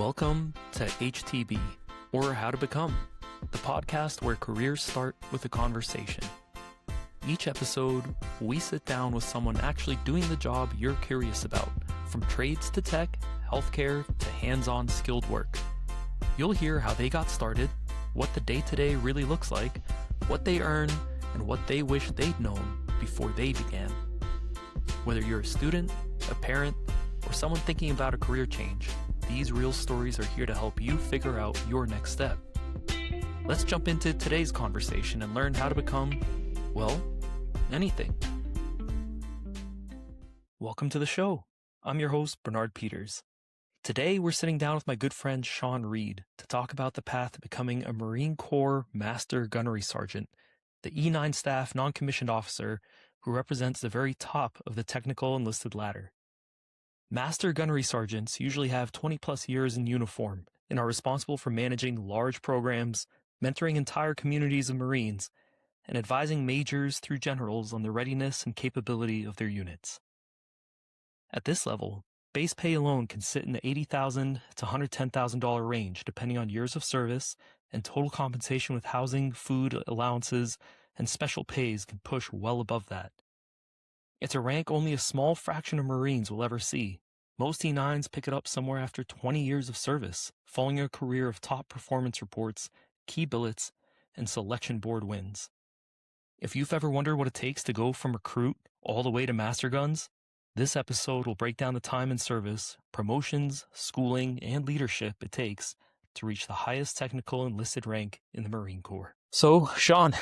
Welcome to HTB, or How to Become, the podcast where careers start with a conversation. Each episode, we sit down with someone actually doing the job you're curious about, from trades to tech, healthcare to hands-on skilled work. You'll hear how they got started, what the day-to-day really looks like, what they earn, and what they wish they'd known before they began. Whether you're a student, a parent, or someone thinking about a career change, these real stories are here to help you figure out your next step. Let's jump into today's conversation and learn how to become, well, anything. Welcome to the show. I'm your host, Bernard Peters. Today, we're sitting down with my good friend Sean Reed to talk about the path to becoming a Marine Corps Master Gunnery Sergeant, the E9 staff non-commissioned officer who represents the very top of the technical enlisted ladder. Master Gunnery Sergeants usually have 20 plus years in uniform and are responsible for managing large programs, mentoring entire communities of Marines, and advising majors through generals on the readiness and capability of their units. At this level, base pay alone can sit in the $80,000 to $110,000 range depending on years of service, and total compensation with housing, food, allowances, and special pays can push well above that. It's a rank only a small fraction of Marines will ever see. Most E9s pick it up somewhere after 20 years of service, following a career of top performance reports, key billets, and selection board wins. If you've ever wondered what it takes to go from recruit all the way to master guns, this episode will break down the time and service, promotions, schooling, and leadership it takes to reach the highest technical enlisted rank in the Marine Corps. So, Sean,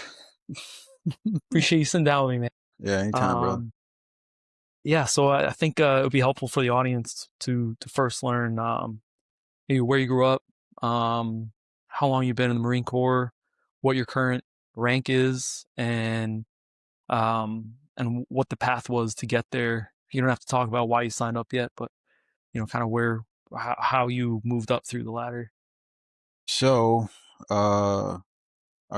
appreciate you sitting down with me, man. Yeah, anytime, bro. Yeah, so I think it would be helpful for the audience to first learn maybe where you grew up, how long you've been in the Marine Corps, what your current rank is, and what the path was to get there. You don't have to talk about why you signed up yet, but kind of how you moved up through the ladder. So, I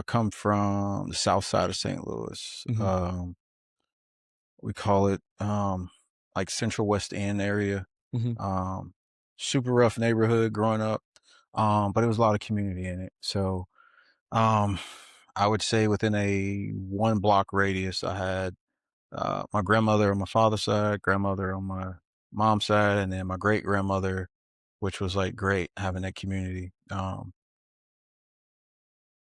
come from the south side of St. Louis. Mm-hmm. We call it like Central West End area. Mm-hmm. Super rough neighborhood growing up, but it was a lot of community in it. So, I would say within a 1 block radius, I had my grandmother on my father's side, grandmother on my mom's side, and then my great grandmother, which was like great having that community.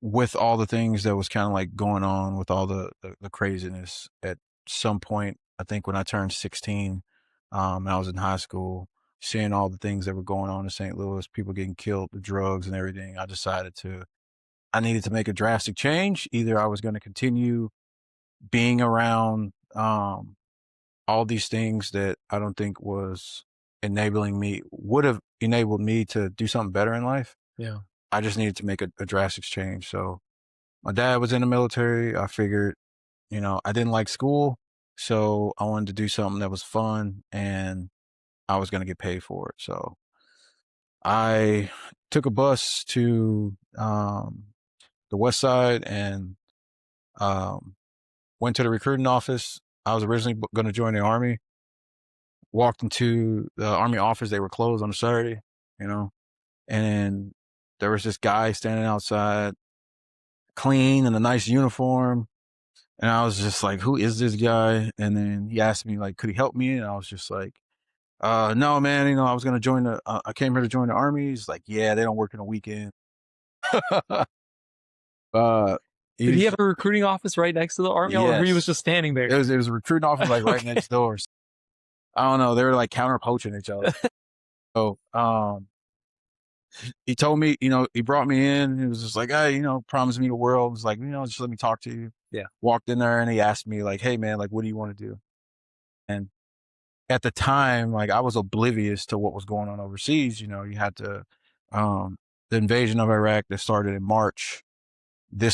With all the things that was kind of like going on with all the craziness at some point, I think when I turned 16, and I was in high school, seeing all the things that were going on in St. Louis, people getting killed, the drugs and everything, I decided I needed to make a drastic change. Either I was going to continue being around all these things that I don't think would have enabled me to do something better in life. Yeah. I just needed to make a drastic change. So my dad was in the military. I figured, I didn't like school, so I wanted to do something that was fun and I was going to get paid for it. So I took a bus to the west side and went to the recruiting office. I was originally going to join the Army. Walked into the Army office. They were closed on a Saturday, and there was this guy standing outside, clean in a nice uniform. And I was just like, who is this guy? And then he asked me, like, could he help me? And I was just like, no, man, I was going to join I came here to join the Army. He's like, yeah, they don't work in the weekend. Did he have a recruiting office right next to the Army, yes. or he was just standing there? It was a recruiting office like right next door. I don't know. They were like counter poaching each other. So, he told me, he brought me in. He was just like, hey, promised me the world. He was like, just let me talk to you. Yeah. Walked in there and he asked me like, hey man, like, what do you want to do? And at the time, like, I was oblivious to what was going on overseas. You had to, the invasion of Iraq that started in March. I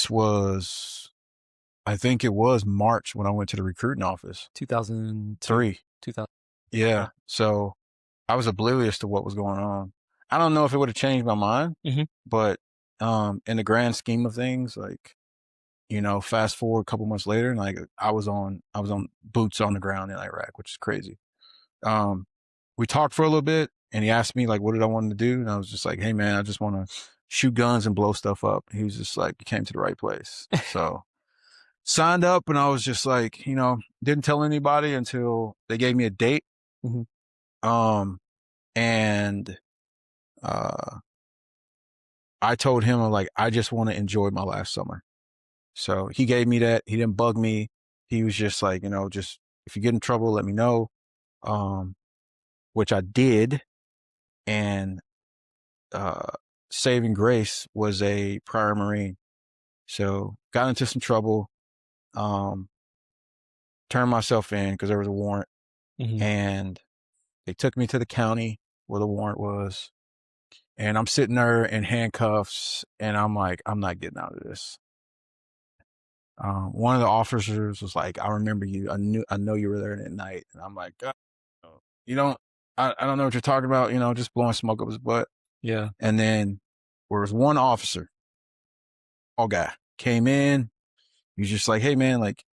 think it was March when I went to the recruiting office. 2003. 2000. Yeah. So I was oblivious to what was going on. I don't know if it would have changed my mind, but in the grand scheme of things, like, fast forward a couple months later, and like I was on boots on the ground in Iraq, which is crazy. We talked for a little bit. and he asked me like, what did I want to do? And I was just like, hey man, I just want to shoot guns and blow stuff up. He was just like, you came to the right place. So signed up, and I was just like, didn't tell anybody until they gave me a date. Mhm. And I told him, I'm like, I just want to enjoy my last summer. So he gave me that. He didn't bug me. He was just like, just if you get in trouble, let me know. Which I did. And saving grace was a prior Marine. So got into some trouble, turned myself in because there was a warrant, Mhm. and they took me to the county where the warrant was. And I'm sitting there in handcuffs, and I'm like, I'm not getting out of this. One of the officers was like, I remember you. I know you were there that night. And I'm like, God, you don't, I don't know what you're talking about, just blowing smoke up his butt. Yeah. And then there was one officer, all guy, came in. He's just like, hey man, like,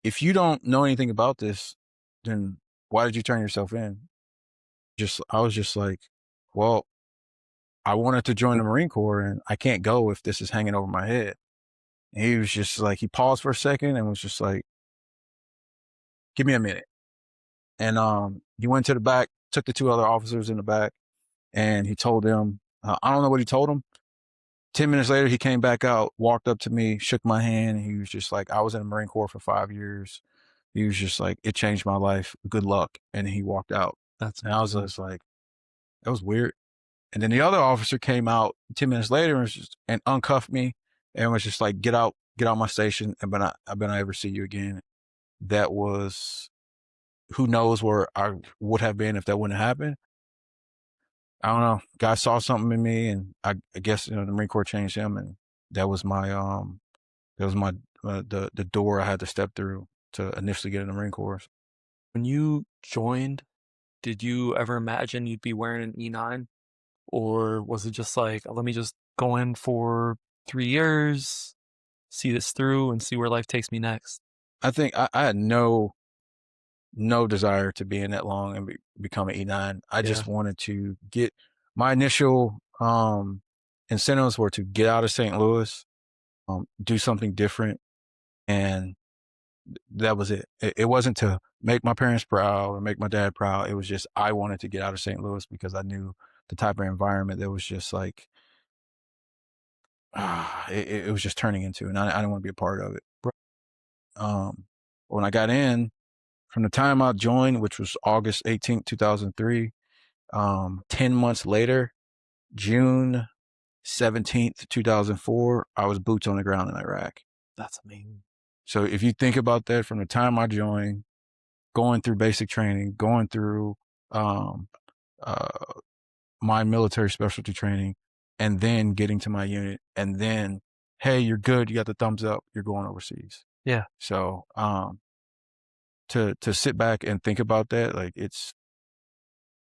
if you don't know anything about this, then why did you turn yourself in? I was just like, well, I wanted to join the Marine Corps, and I can't go if this is hanging over my head. And he was just like, he paused for a second and was just like, give me a minute. And he went to the back, took the two other officers in the back, and he told them, I don't know what he told them. 10 minutes later, he came back out, walked up to me, shook my hand. And he was just like, I was in the Marine Corps for 5 years. He was just like, it changed my life. Good luck. And he walked out. That's And I was amazing. just like, that was weird. And then the other officer came out 10 minutes later and uncuffed me and was just like, get out my station. And I better not ever see you again. That was, who knows where I would have been if that wouldn't have happened. I don't know. Guy saw something in me, and I guess the Marine Corps changed him, and that was my the door I had to step through to initially get in the Marine Corps. When you joined, did you ever imagine you'd be wearing an E9? Or was it just like, let me just go in for 3 years, see this through, and see where life takes me next? I think I had no desire to be in that long and become an E9. I Yeah, just wanted to get my initial incentives were to get out of St. Louis, do something different, and that was it. It wasn't to make my parents proud or make my dad proud. It was just I wanted to get out of St. Louis because I knew the type of environment that was just like it was just turning into, and I didn't want to be a part of it. right. Um, when I got in, from the time I joined, which was August 18th, 2003, 10 months later, June 17th, 2004, I was boots on the ground in Iraq. That's amazing. So if you think about that, from the time I joined, going through basic training, going through um, uh, my military specialty training, and then getting to my unit, and then, hey, you're good, you got the thumbs up, you're going overseas. Yeah, So to sit back and think about that, like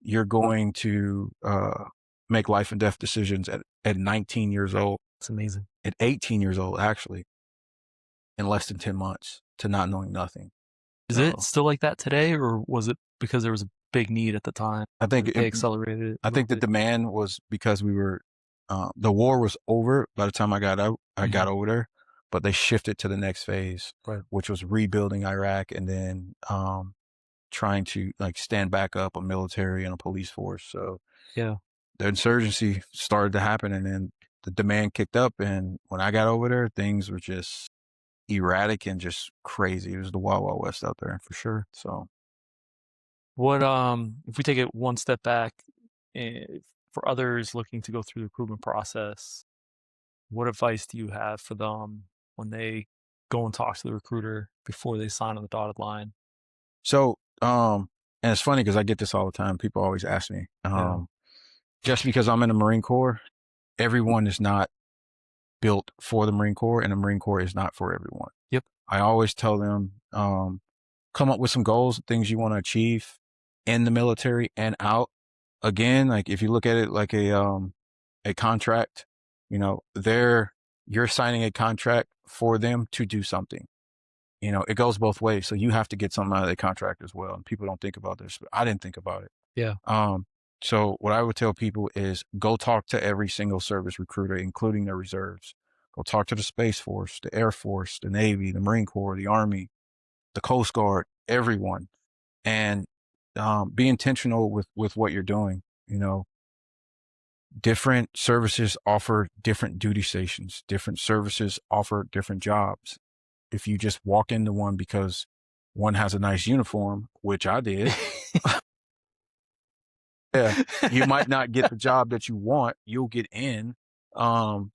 you're going to make life and death decisions at 19 years old, it's amazing. at 18 years old, actually, in less than 10 months to not knowing nothing. Is it So still like that today, or was it because there was a big need at the time I think that they accelerated it a I little think the bit? demand was because the war was over by the time I got out. I got Mhm. over there, but they shifted to the next phase, Right. which was rebuilding Iraq, and then trying to like stand back up a military and a police force. So Yeah, the insurgency started to happen, and then the demand kicked up. And when I got over there, things were just erratic and just crazy. It was the wild, wild west out there. for sure. So What if we take it one step back, eh, for others looking to go through the recruitment process, what advice do you have for them when they go and talk to the recruiter before they sign on the dotted line? So, and it's funny because I get this all the time. People always ask me, Yeah. just because I'm in the Marine Corps, everyone is not built for the Marine Corps, and the Marine Corps is not for everyone. Yep. I always tell them, come up with some goals, things you want to achieve in the military and out. Again, like if you look at it like a contract, you're signing a contract for them to do something. It goes both ways. So you have to get something out of the contract as well. And people don't think about this, but I didn't think about it. Yeah. So what I would tell people is go talk to every single service recruiter, including the reserves. Go talk to the Space Force, the Air Force, the Navy, the Marine Corps, the Army, the Coast Guard, everyone, and be intentional with what you're doing. You know, different services offer different duty stations. Different services offer different jobs. If you just walk into one because one has a nice uniform, which I did, yeah, you might not get the job that you want. You'll get in, um,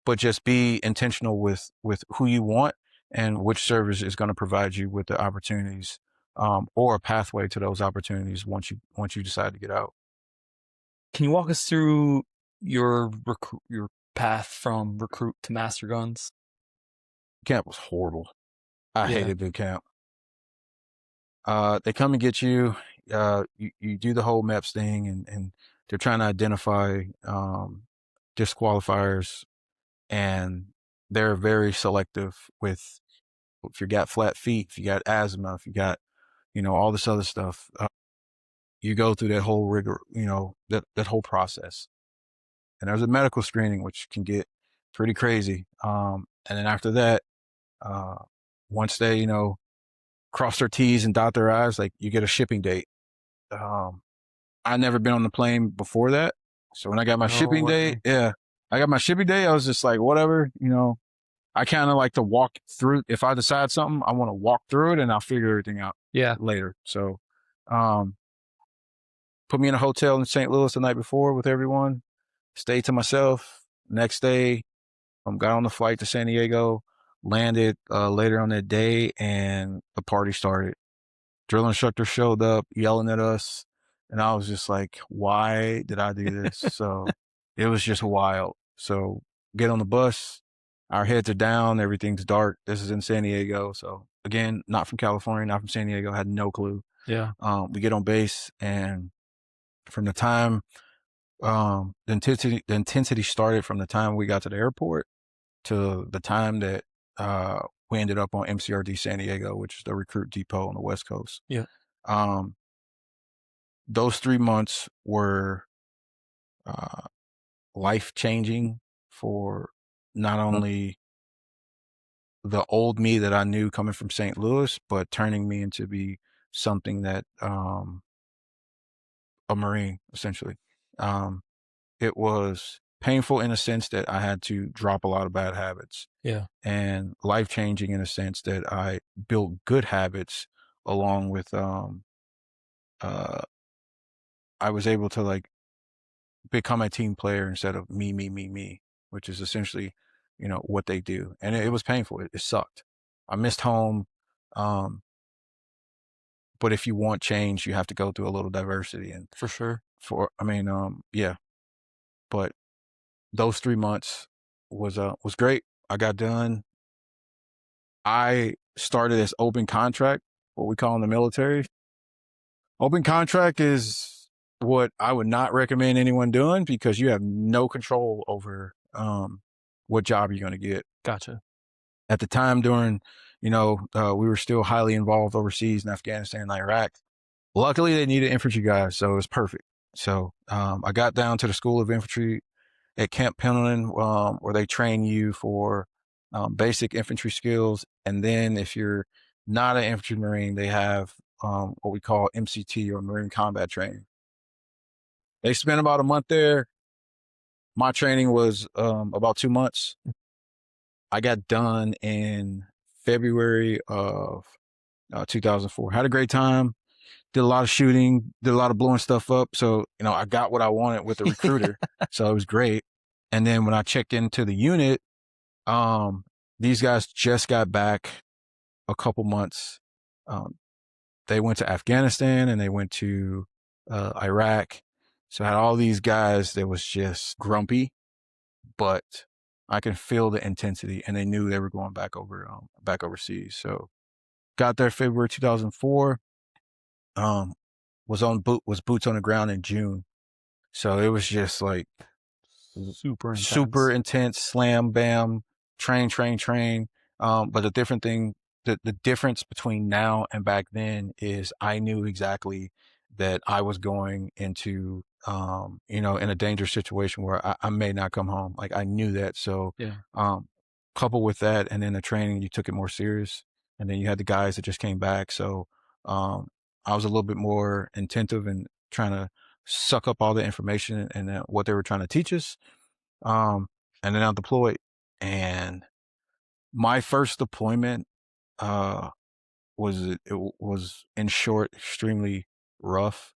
but just be intentional with who you want and which service is going to provide you with the opportunities, or a pathway to those opportunities once you decide to get out. Can you walk us through your path from recruit to master guns? Camp was horrible. I Yeah. hated boot camp. They come and get you. You do the whole MEPS thing, and they're trying to identify disqualifiers, and they're very selective with if you got flat feet, if you got asthma, if you got all this other stuff. You go through that whole rigor, that whole process, and there's a medical screening which can get pretty crazy. And then after that, uh, once they cross their T's and dot their I's, like you get a shipping date. Um, I never been on the plane before that. So when I got my No shipping date, way. yeah, I got my shipping date. I was just like, whatever, I kind of like to walk through. If I decide something, I want to walk through it and I'll figure everything out Yeah. later. So, um, put me in a hotel in St. Louis the night before with everyone, stayed to myself. Next day, got on the flight to San Diego, landed later on that day, and the party started. Drill instructor showed up yelling at us, and I was just like, why did I do this? So it was just wild. So get on the bus, our heads are down, everything's dark. This is in San Diego. So again, not from California, not from San Diego, had no clue. Yeah. We get on base, and from the time the intensity started from the time we got to the airport to the time that we ended up on MCRD San Diego, which is the recruit depot on the West Coast. Yeah. Um, those 3 months were life changing for not only the old me that I knew coming from St. Louis, but turning me into be something that a Marine essentially. Um, it was painful in a sense that I had to drop a lot of bad habits, Yeah. and life changing in a sense that I built good habits along with uh I was able to like become a team player instead of me, which is essentially, what they do. And it was painful. It sucked. I missed home. Um, but if you want change, you have to go through a little diversity. And For sure. yeah. But those 3 months was great. I got done. I started as open contract, what we call in the military. Open contract is what I would not recommend anyone doing because you have no control over what job you're going to get. Gotcha. At the time during, we were still highly involved overseas in Afghanistan and Iraq. Luckily, they needed infantry guys, so it was perfect. So I got down to the School of Infantry at Camp Pendleton, where they train you for basic infantry skills. And then if you're not an infantry Marine, they have what we call MCT or Marine Combat Training. They spent about a month there. My training was about 2 months. I got done in February of 2004. Had a great time. Did a lot of shooting. Did a lot of blowing stuff up. So I got what I wanted with the recruiter. So it was great. And then when I checked into the unit, these guys just got back a couple months. They went to Afghanistan and they went to Iraq. So I had all these guys that was just grumpy, but I can feel the intensity, and they knew they were going back overseas. So got there February 2004. Was boots on the ground in June. So it was just like Super super intense. intense, slam, bam, train, train, train. But the difference between now and back then is I knew exactly that I was going into, in a dangerous situation where I may not come home. Like I knew that. So, Yeah. coupled with that, and then the training, you took it more serious. And then you had the guys that just came back. So, um, I was a little bit more attentive and trying to suck up all the information and what they were trying to teach us. Um, and then I deployed, and my first deployment, uh, was in short, extremely rough.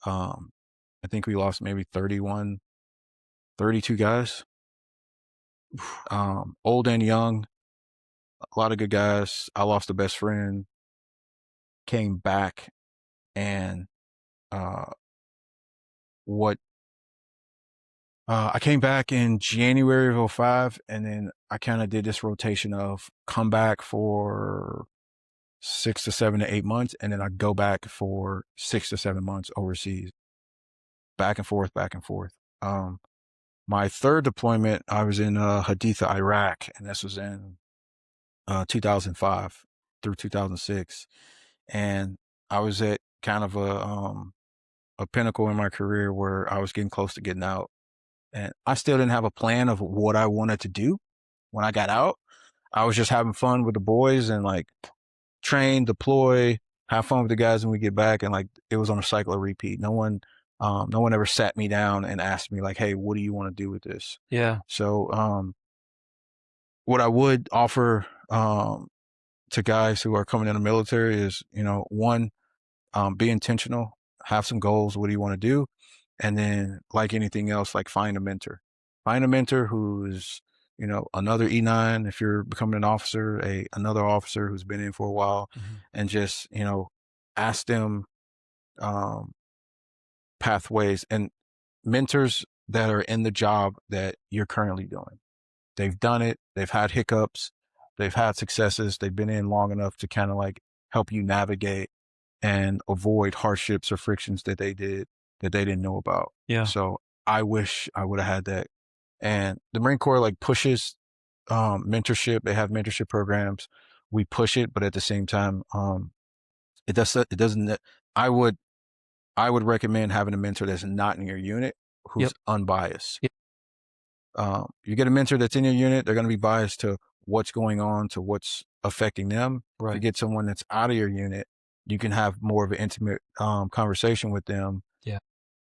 Um, I think we lost maybe 31, 32 guys, old and young, a lot of good guys. I lost a best friend, came back, and uh, what I came back in January of '05, and then I kind of did this rotation of come back for 6 to 7 to 8 months, and then I go back for 6 to 7 months overseas, back and forth, back and forth. My third deployment, I was in Haditha, Iraq, and this was in 2005 through 2006, and I was at kind of a pinnacle in my career where I was getting close to getting out, and I still didn't have a plan of what I wanted to do when I got out. I was just having fun with the boys and like train, deploy, have fun with the guys when we get back, and like it was on a cycle of repeat. No one ever sat me down and asked me like, "Hey, what do you want to do with this?" Yeah. So, what I would offer to guys who are coming in the military is, one, be intentional, have some goals. What do you want to do? And then, like anything else, like find a mentor. Find a mentor who's, another E9 if you're becoming an officer, another officer who's been in for a while, Mhm. and just, ask them um, pathways and mentors that are in the job that you're currently doing. They've done it, they've had hiccups, they've had successes, they've been in long enough to kind of like help you navigate and avoid hardships or frictions that they did that they didn't know about. Yeah. So I wish I would have had that. And the Marine Corps like pushes mentorship. They have mentorship programs. We push it, but at the same time, it doesn't. I would I would recommend having a mentor that's not in your unit Yep. who's unbiased. Yep. You get a mentor that's in your unit, they're going to be biased to what's going on, to what's affecting them. If you Right. get someone that's out of your unit, you can have more of an intimate conversation with them, Yeah.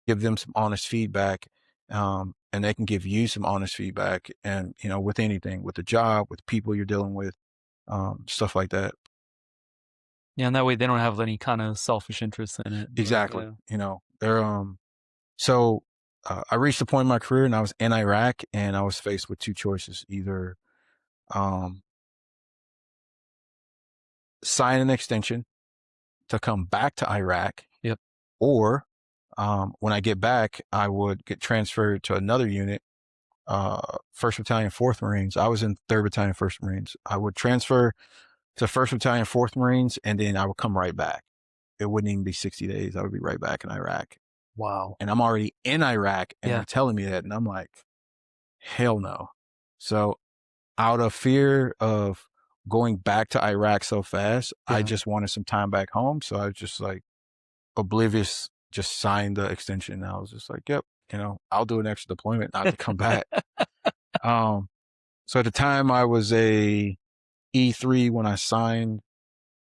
give them some honest feedback, and they can give you some honest feedback. And with anything, with the job, with people you're dealing with, stuff like that. Yeah. And that way they don't have any kind of selfish interest in it. Exactly. Yeah. They're So I reached a point in my career, and I was in Iraq, and I was faced with two choices: either um, sign an extension to come back to Iraq, Yep. or when I get back, I would get transferred to another unit, First Battalion, Fourth Marines. I was in Third Battalion, First Marines. I would transfer to First Battalion, Fourth Marines, and then I would come right back. It wouldn't even be 60 days. I would be right back in Iraq, Wow. and I'm already in Iraq, and Yeah. they're telling me that, and I'm like, hell no. So out of fear of going back to Iraq so fast, I Yeah. just wanted some time back home. So I was just like oblivious, just signed the extension. And I was just like, yep, I'll do an extra deployment not to come back. Um, so at the time I was a E3 when I signed,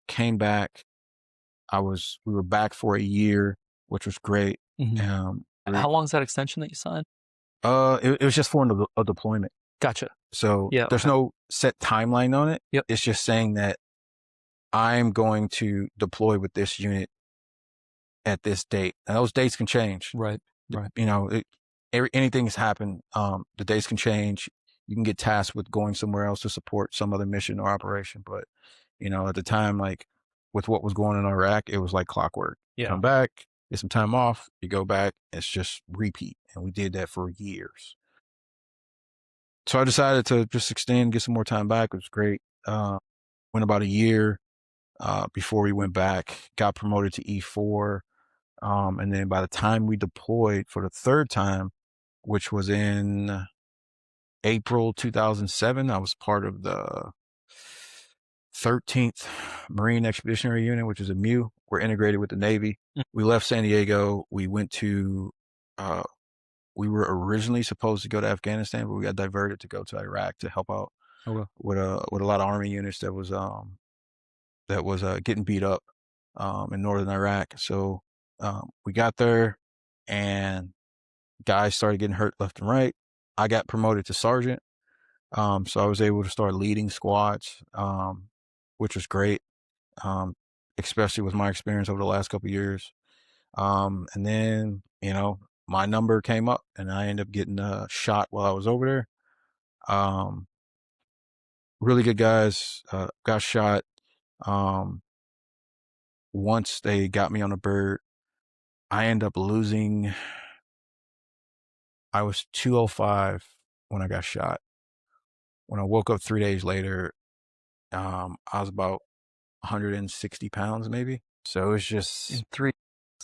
came back. We were back for a year, which was great. Mhm. Um, How long is that extension that you signed? it was just for a deployment. Gotcha. So Yeah. there's Okay. no set timeline on it. Yep. It's just saying that I'm going to deploy with this unit at this date. Now, those dates can change. Right. Right. Anything has happened. The dates can change. You can get tasked with going somewhere else to support some other mission or operation. But, at the time, like with what was going on in Iraq, it was like clockwork. Yeah. Come back, get some time off, you go back, it's just repeat. And we did that for years. So I decided to just extend, get some more time back. It was great. Went about a year before we went back, got promoted to E4. And then by the time we deployed for the third time, which was in April 2007, I was part of the 13th Marine Expeditionary Unit, which is a MEU. We're integrated with the Navy. We left San Diego. We went to, we were originally supposed to go to Afghanistan, but we got diverted to go to Iraq to help out with a lot of Army units that was getting beat up in northern Iraq. So we got there, and guys started getting hurt left and right. I got promoted to sergeant, so I was able to start leading squads, which was great, especially with my experience over the last couple of years. And then, my number came up, and I ended up getting shot while I was over there. Really good guys got shot. Once they got me on a bird, I ended up losing. I was 205 when I got shot. When I woke up 3 days later, I was about 160 pounds, maybe. So it was just In 3.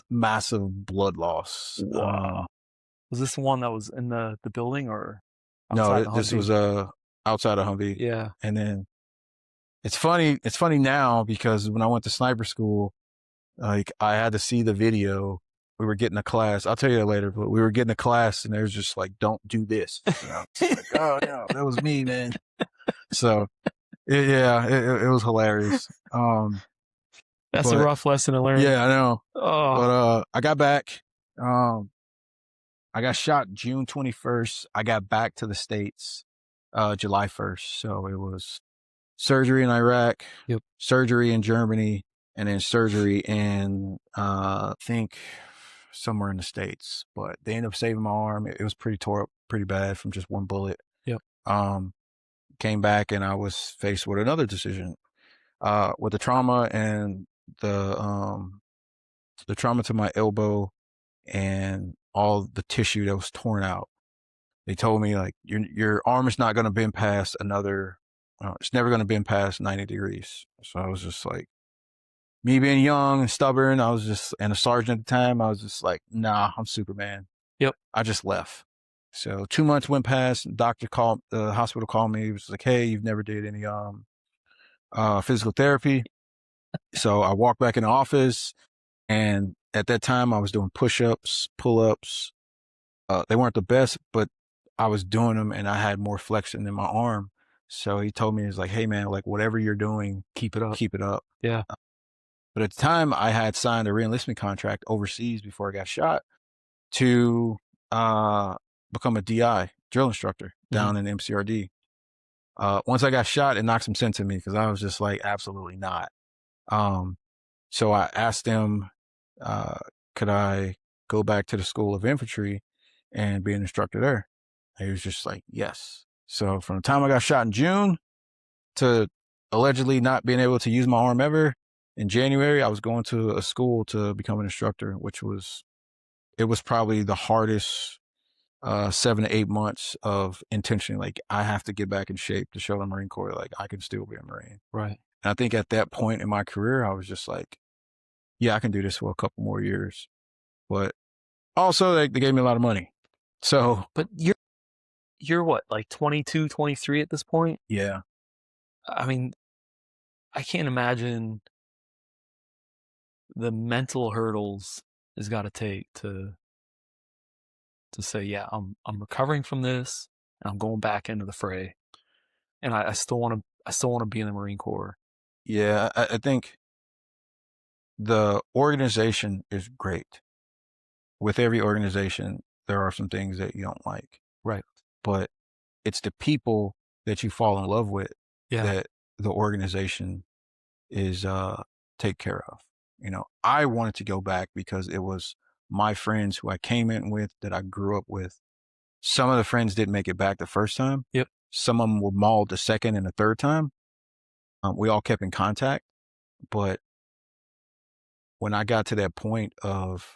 massive blood loss. Wow. Was this the one that was in the building or outside No, the this Humvee? was outside of Humvee. Yeah. And then it's funny now because when I went to sniper school, like I had to see the video. We were getting a class. I'll tell you that later, but we were getting a class, and they was just like, "Don't do this." And I was like, "Oh no, that was me, man." So it was hilarious. That's a But rough lesson to learn. yeah, I know. Oh, But I got back. I got shot June 21st. I got back to the States July 1st. So it was surgery in Iraq, Yep. surgery in Germany, and then surgery in I think somewhere in the States. But they ended up saving my arm. It was pretty tore up pretty bad from just one bullet. Yep. Came back, and I was faced with another decision. With the trauma and the trauma to my elbow and all the tissue that was torn out. They told me like your arm is not going to bend past another. It's never going to bend past 90 degrees. So I was just like, me being young and stubborn, and a sergeant at the time, I was just like, nah, I'm Superman. Yep. I just left. So 2 months went past. The hospital called me. He was like, hey, you've never did any physical therapy. So I walked back in the office, and at that time I was doing push-ups, pull-ups. They weren't the best, but I was doing them, and I had more flexion in my arm. So he told me, he's like, hey man, like whatever you're doing, keep it up. keep it up. Yeah. But at the time I had signed a reenlistment contract overseas before I got shot to become a DI, drill instructor, down in MCRD. Once I got shot, it knocked some sense in me because I was just like, absolutely not. So I asked him, could I go back to the School of Infantry and be an instructor there? And he was just like, yes. So from the time I got shot in June to allegedly not being able to use my arm ever, in January, I was going to a school to become an instructor, it was probably the hardest 7 to 8 months of intention. Like, I have to get back in shape to show the Marine Corps, like, I can still be a Marine. Right. And I think at that point in my career, I was just like, yeah, I can do this for a couple more years. But also, they gave me a lot of money. So, but you're what, like 22, 23 at this point? Yeah. I mean, I can't imagine the mental hurdles it's got to take to say, yeah, I'm recovering from this and I'm going back into the fray, and I still want to be in the Marine Corps. Yeah, I think the organization is great. With every organization, there are some things that you don't like. Right. But it's the people that you fall in love with that the organization is take care of. I wanted to go back because it was my friends who I came in with, that I grew up with. Some of the friends didn't make it back the first time. Yep. Some of them were mauled the second and the third time. We all kept in contact, but when I got to that point of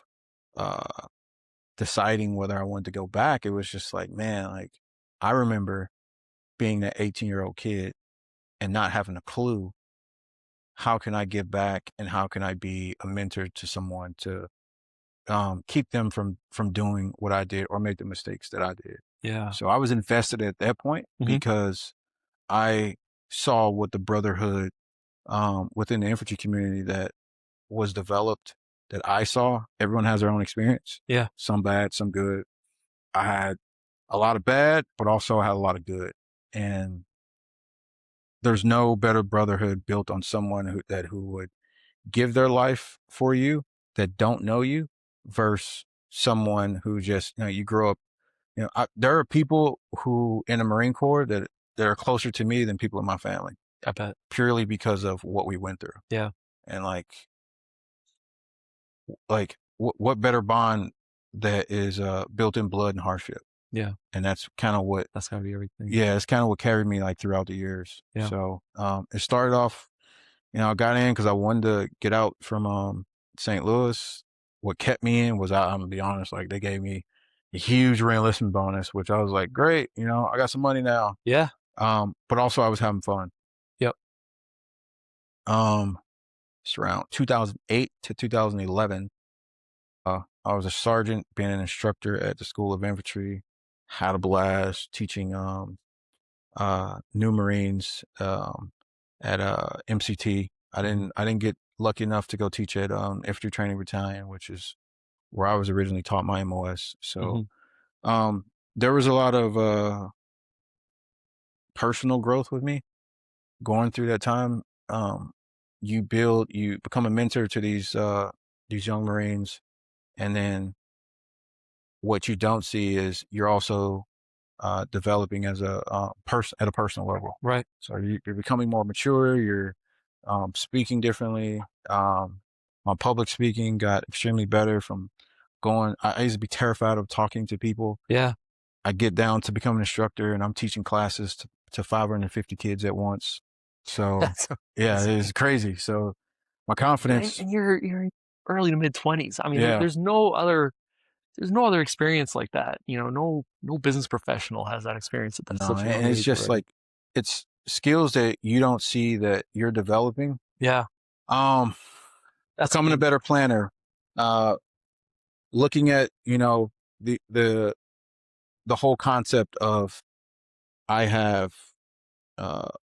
deciding whether I wanted to go back, it was just like, man, like I remember being that 18-year-old kid and not having a clue, how can I give back and how can I be a mentor to someone to keep them from doing what I did or make the mistakes that I did. Yeah. So I was invested at that point because I saw what the Brotherhood within the infantry community that was developed that I saw. Everyone has their own experience. Yeah. Some bad, some good. I had a lot of bad, but also I had a lot of good. And there's no better brotherhood built on someone who would give their life for you that don't know you versus someone who just, you grow up. There are people who in the Marine Corps that are closer to me than people in my family I bet. purely because of what we went through. Yeah. And what better bond that is built in blood and hardship. Yeah. And that's kind of what, That's gotta be everything. yeah, it's kind of what carried me like throughout the years. Yeah. So it started off, I got in because I wanted to get out from St. Louis. What kept me in was, I'm gonna be honest, like they gave me a huge reenlistment bonus, which I was like, great, I got some money now. Yeah. But also I was having fun. Yep. Um, it's around 2008 to 2011. I was a sergeant, being an instructor at the School of Infantry. Had a blast teaching new Marines at MCT. I didn't get lucky enough to go teach at Infantry Training Battalion, which is where I was originally taught my MOS. So Mhm. there was a lot of personal growth with me going through that time. You become a mentor to these young Marines, and then what you don't see is you're also developing as a person at a personal level. Right. So you're becoming more mature. You're speaking differently. My public speaking got extremely better from going. I used to be terrified of talking to people. Yeah. I get down to become an instructor, and I'm teaching classes to 550 kids at once. So That's yeah, amazing. it's crazy. So my And confidence, and you're early to mid-20s. I mean, yeah, there's no other experience like that. No business professional has that experience at no, such a young and it's age just already. like it's skills that you don't see that you're developing. Yeah. Um, That's Becoming a big. better planner, uh, looking at, the the the whole concept of I have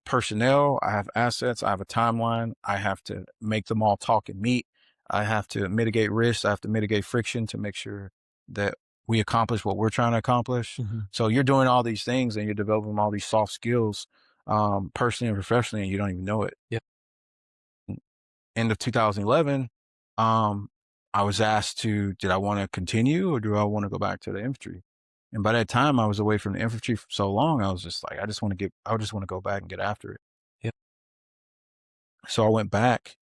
personnel, I have assets, I have a timeline, I have to make them all talk and meet. I have to mitigate risks, I have to mitigate friction to make sure that we accomplish what we're trying to accomplish. Mhm. So you're doing all these things and you're developing all these soft skills, personally and professionally, and you don't even know it. Yep. End of 2011, I was asked did I want to continue or do I want to go back to the infantry? And by that time, I was away from the infantry for so long. I was just like, I just want to go back and get after it. Yep. So I went back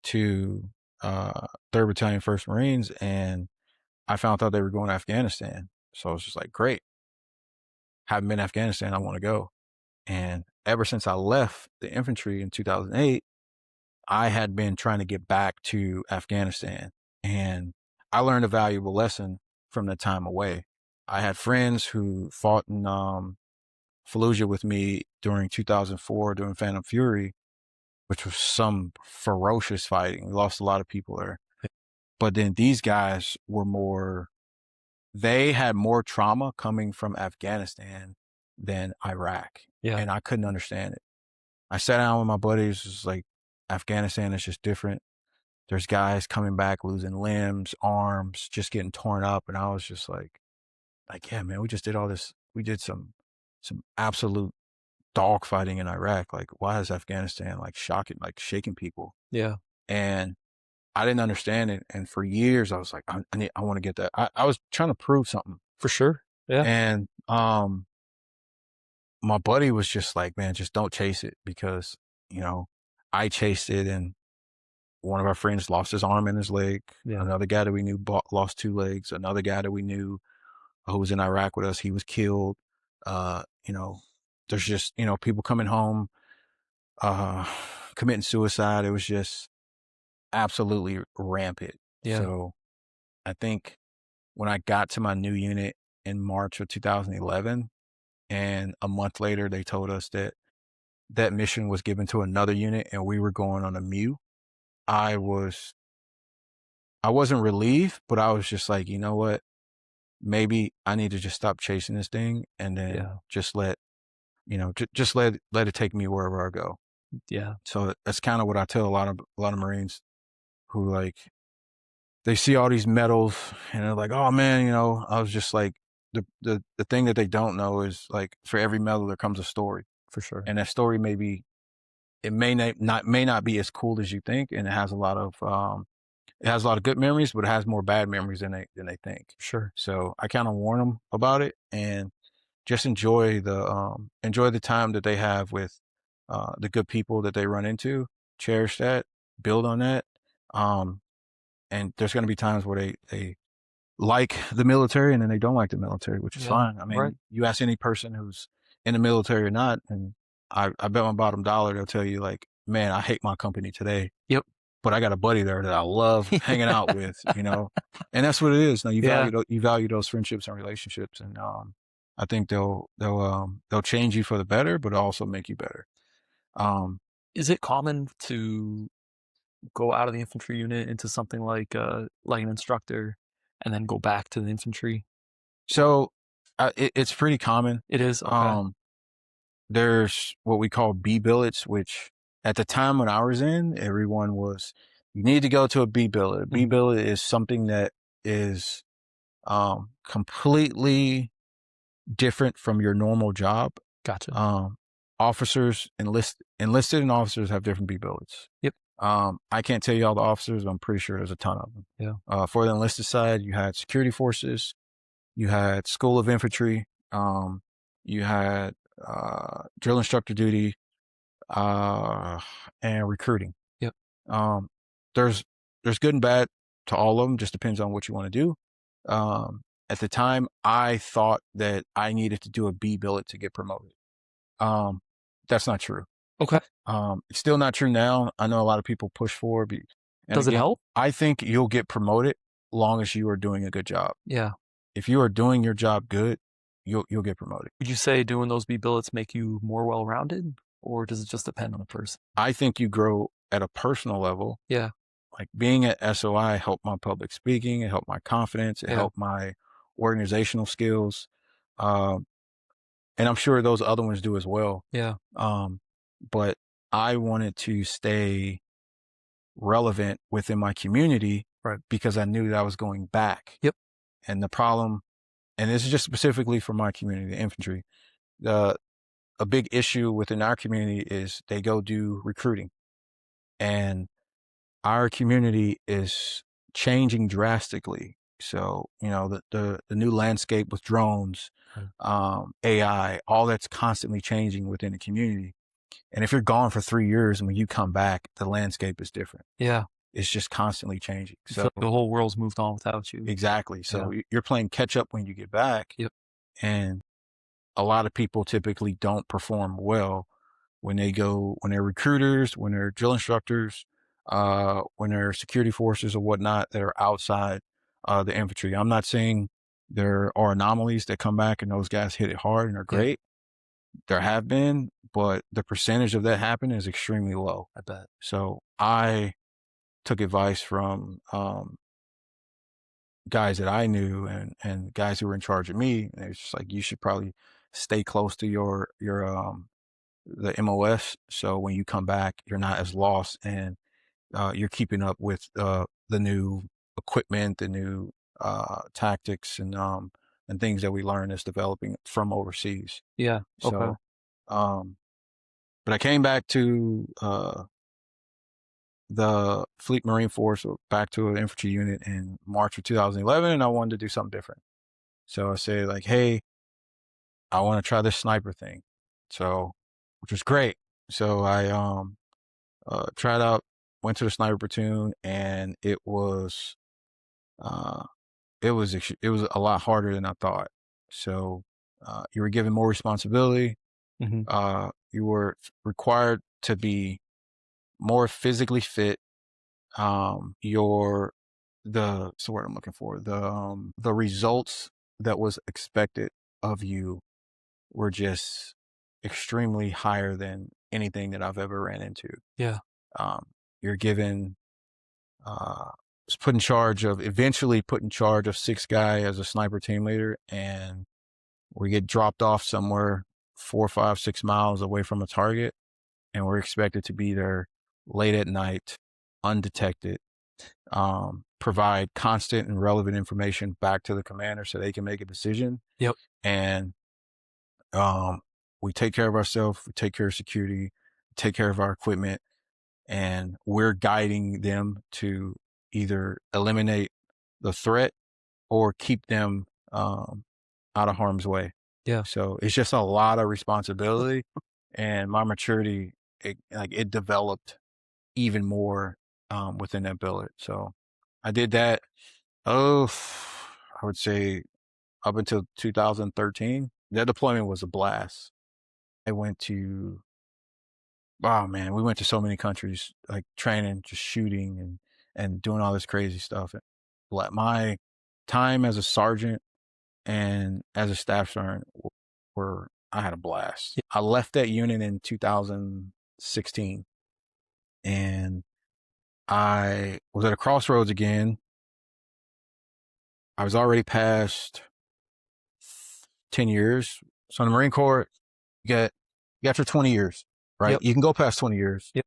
to 3rd Battalion, 1st Marines, and I found out they were going to Afghanistan. So I was just like, great. Haven't been to Afghanistan. I want to go. And ever since I left the infantry in 2008, I had been trying to get back to Afghanistan, and I learned a valuable lesson from the time away. I had friends who fought in Fallujah with me during 2004 during Phantom Fury, which was some ferocious fighting. We lost a lot of people there. But then these guys they had more trauma coming from Afghanistan than Iraq, Yeah. and I couldn't understand it. I sat down with my buddies, it was like, Afghanistan is just different. There's guys coming back losing limbs, arms, just getting torn up, and I was just like, yeah, man, we just did all this. We did some absolute dog fighting in Iraq. Like, why is Afghanistan like shaking people? Yeah. And I didn't understand it. And for years, I was like, I want to get that. I was trying to prove something, For sure. Yeah. and my buddy was just like, man, just don't chase it because you know I chased it and one of our friends lost his arm and his leg. Yeah. Another guy that we knew lost 2 legs. Another guy that we knew who was in Iraq with us, he was killed. Uh, you know, there's just, people coming home, uh, committing suicide. It was just absolutely rampant. Yeah. So I think when I got to my new unit in March of 2011, and a month later, they told us that that mission was given to another unit and we were going on a MEU. I was I wasn't relieved, but I was just like, you know what? Maybe I need to just stop chasing this thing and then Yeah. just let, just let it take me wherever I go. Yeah. So that's kind of what I tell a lot of Marines who like they see all these medals and they're like, oh man, I was just like the thing that they don't know is like for every medal there comes a story. For sure. And that story it may not be as cool as you think, and it has a lot of good memories, but it has more bad memories than they think. Sure. So I kind of warn them about it and just enjoy the time that they have with the good people that they run into. Cherish that, build on that. Um, and there's going to be times where they like the military and then they don't like the military, which is Yeah. fine. I Right. mean, you ask any person who's in the military or not, and I bet my bottom dollar they'll tell you like, man, I hate my company today, Yep. but I got a buddy there that I love hanging out with, and that's what it is. Now Yeah. you value those friendships and relationships, and I think they'll change you for the better, but also make you better. Um, Is it common to go out of the infantry unit into something like an instructor and then go back to the infantry? so it's pretty common. It is? Okay. Um, there's what we call B billets, which at the time when I was in, everyone was, you need to go to a B billet. A B Mhm. billet is something that is completely different from your normal job. Gotcha. Um, enlisted and officers have different B billets. Yep. I can't tell you all the officers, but I'm pretty sure there's a ton of them. Yeah. For the enlisted side, you had security forces, you had School of Infantry, you had drill instructor duty, and recruiting. Yep. Um, there's there's good and bad to all of them. Just depends on what you want to do. At the time, I thought that I needed to do a B billet to get promoted. Um, that's not true. Okay. It's still not true now. I know a lot of people push for it, and Does it again, help? I think you'll get promoted long as you are doing a good job. Yeah. If you are doing your job good, you'll get promoted. Would you say doing those B billets make you more well-rounded, or does it just depend on the person? I think you grow at a personal level. Yeah. Like being at SOI helped my public speaking, it helped my confidence, it Yeah. helped my organizational skills. Um, and I'm sure those other ones do as well. Yeah. Um, but I wanted to stay relevant within my community Right. because I knew that I was going back. Yep. And the problem, and this is just specifically for my community, the infantry, the a big issue within our community is they go do recruiting. And our community is changing drastically. So, the new landscape with drones, Right. AI, all that's constantly changing within the community. And if you're gone for 3 years and when you come back, the landscape is different. Yeah. It's just constantly changing. You So feel like the whole world's moved on without you. exactly. Yeah. So you're playing catch up when you get back. Yep. And a lot of people typically don't perform well when they're recruiters, when they're drill instructors, when they're security forces or whatnot that are outside the infantry. I'm not saying there are anomalies that come back and those guys hit it hard and are Yeah. great. There have been, but the percentage of that happening is extremely low. I bet. So I took advice from guys that I knew and guys who were in charge of me. And it's just like, you should probably stay close to your the MOS. So when you come back, you're not as lost and you're keeping up with the new equipment, the new tactics and things that we learn is developing from overseas. Yeah. Okay. So, but I came back to the Fleet Marine Force, or back to an infantry unit in March of 2011, and I wanted to do something different. So I said like, hey, I want to try this sniper thing. So, which was great. So I tried out, went to the sniper platoon, and uh, it was a lot harder than I thought. So you were given more responsibility. Hmm. You were required to be more physically fit. Your what's the word I'm looking for? The results that was expected of you were just extremely higher than anything that I've ever ran into. Yeah. You're given was eventually put in charge of 6 guy as a sniper team leader, and we get dropped off somewhere 4, 5, 6 miles away from a target, and we're expected to be there late at night, undetected, provide constant and relevant information back to the commander so they can make a decision. Yep. And we take care of ourselves, we take care of security, take care of our equipment, and we're guiding them to either eliminate the threat or keep them out of harm's way. Yeah. So it's just a lot of responsibility, and my maturity, it developed even more within that billet. So I did that. I would say up until 2013. That deployment was a blast. I went to, oh man, we went to so many countries, like training, just shooting and doing all this crazy stuff. My time as a sergeant and as a staff sergeant I had a blast. Yeah. I left that unit in 2016, and I was at a crossroads again. I was already past 10 years. So in the Marine Corps, you got your 20 years, right? Yep. You can go past 20 years. Yep.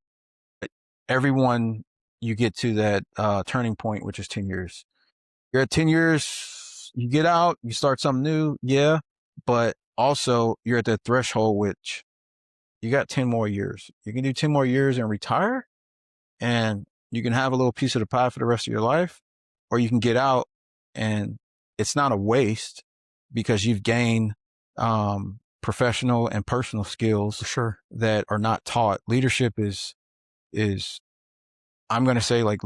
Everyone, you get to that turning point, which is 10 years. You're at 10 years, you get out, you start something new, yeah, but also you're at that threshold, which you got 10 more years. You can do 10 more years and retire, and you can have a little piece of the pie for the rest of your life, or you can get out and it's not a waste because you've gained professional and personal skills For sure. that are not taught. Leadership is I'm going to say, like,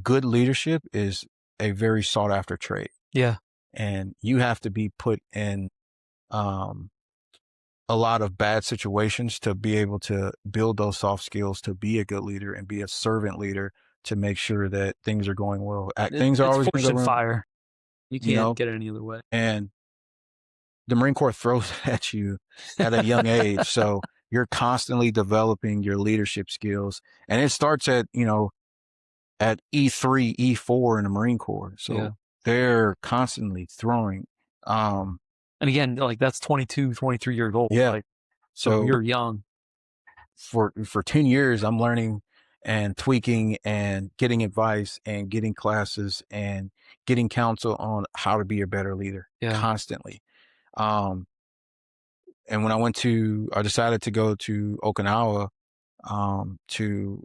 good leadership is a very sought after trait. Yeah. And you have to be put in a lot of bad situations to be able to build those soft skills, to be a good leader and be a servant leader, to make sure that things are going well. Things are always fortune fire. You can't get it any other way. And the Marine Corps throws at you at a young age. So you're constantly developing your leadership skills. And it starts at, at E3, E4 in the Marine Corps. So they're constantly throwing. And again, like, that's 22, 23 years old. Yeah. Like, so you're young. For 10 years, I'm learning and tweaking and getting advice and getting classes and getting counsel on how to be a better leader constantly. And when I decided to go to Okinawa to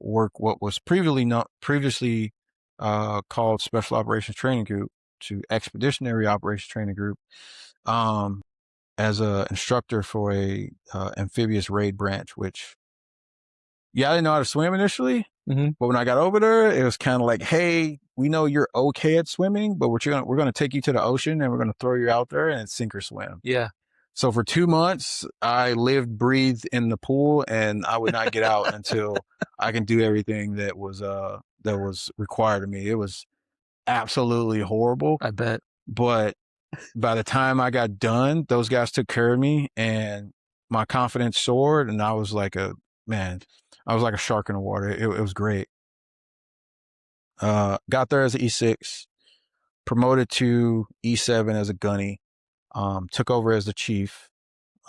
work what was previously called Special Operations Training Group to Expeditionary Operations Training Group as an instructor for a amphibious raid branch, which, I didn't know how to swim initially, but when I got over there, it was kind of like, hey, we know you're okay at swimming, but we're going to take you to the ocean and we're going to throw you out there and sink or swim. Yeah. So for 2 months, I lived, breathed in the pool, and I would not get out until I can do everything that was required of me. It was absolutely horrible. I bet. But by the time I got done, those guys took care of me, and my confidence soared, and I was like a shark in the water. It was great. Got there as an E6, promoted to E7 as a gunny. Took over as the chief,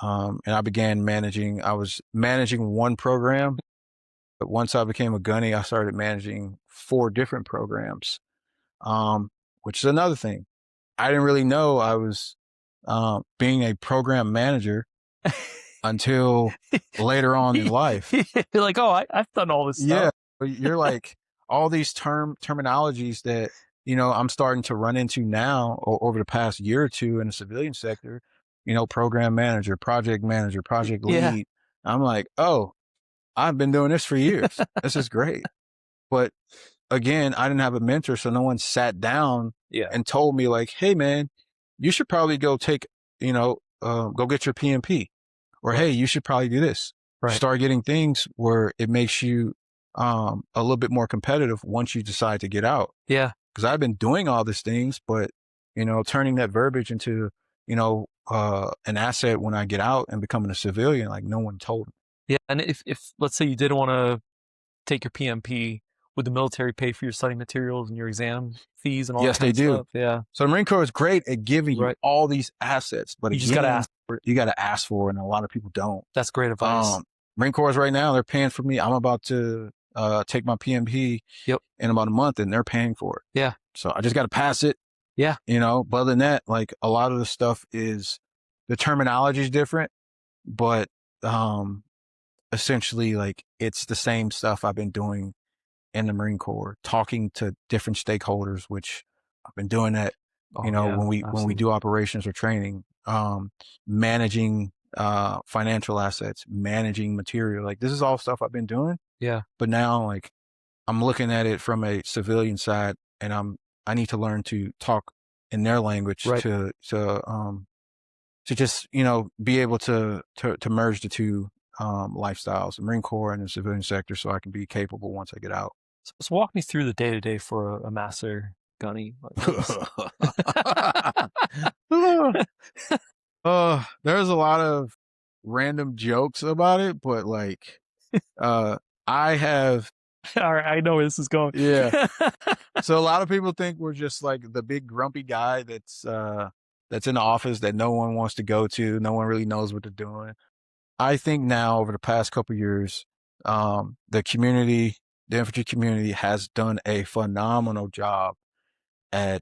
and I began managing. I was managing one program, but once I became a gunny, I started managing 4 different programs, which is another thing. I didn't really know I was being a program manager until later on in life. You're like, oh, I've done all this stuff. Yeah, you're like, all these terminologies that I'm starting to run into now over the past year or two in the civilian sector, program manager, project lead. I'm like, oh, I've been doing this for years. This is great. But again, I didn't have a mentor, so no one sat down and told me, like, hey man, you should probably go take, go get your PMP, or hey, you should probably do this. Right. Start getting things where it makes you a little bit more competitive once you decide to get out. Yeah. Because I've been doing all these things, but, turning that verbiage into, an asset when I get out and becoming a civilian, like, no one told me. Yeah. And if let's say you did want to take your PMP, would the military pay for your study materials and your exam fees and all that kind of stuff? Yes, they do. Yeah. So the Marine Corps is great at giving you all these assets, but you just got to ask for it. You got to ask for it, and a lot of people don't. That's great advice. Marine Corps right now, they're paying for me. I'm about to take my PMP Yep. in about a month, and they're paying for it. Yeah. So I just got to pass it. Yeah. But other than that, like a lot of the stuff is the terminology is different, but essentially like it's the same stuff I've been doing in the Marine Corps, talking to different stakeholders, which I've been doing that, Oh yeah. when we Absolutely. do operations or training, managing financial assets, managing material. Like this is all stuff I've been doing, Yeah. but now like I'm looking at it from a civilian side, and I need to learn to talk in their language Right. to just be able to merge the two lifestyles, the Marine Corps and the civilian sector, so I can be capable once I get out. So walk me through the day to day for a master gunny. What's There's a lot of random jokes about it, but like I have all right? I know where this is going. yeah. So a lot of people think we're just like the big grumpy guy that's in the office that no one wants to go to. No one really knows what they're doing. I think now over the past couple of years, the community, the infantry community has done a phenomenal job at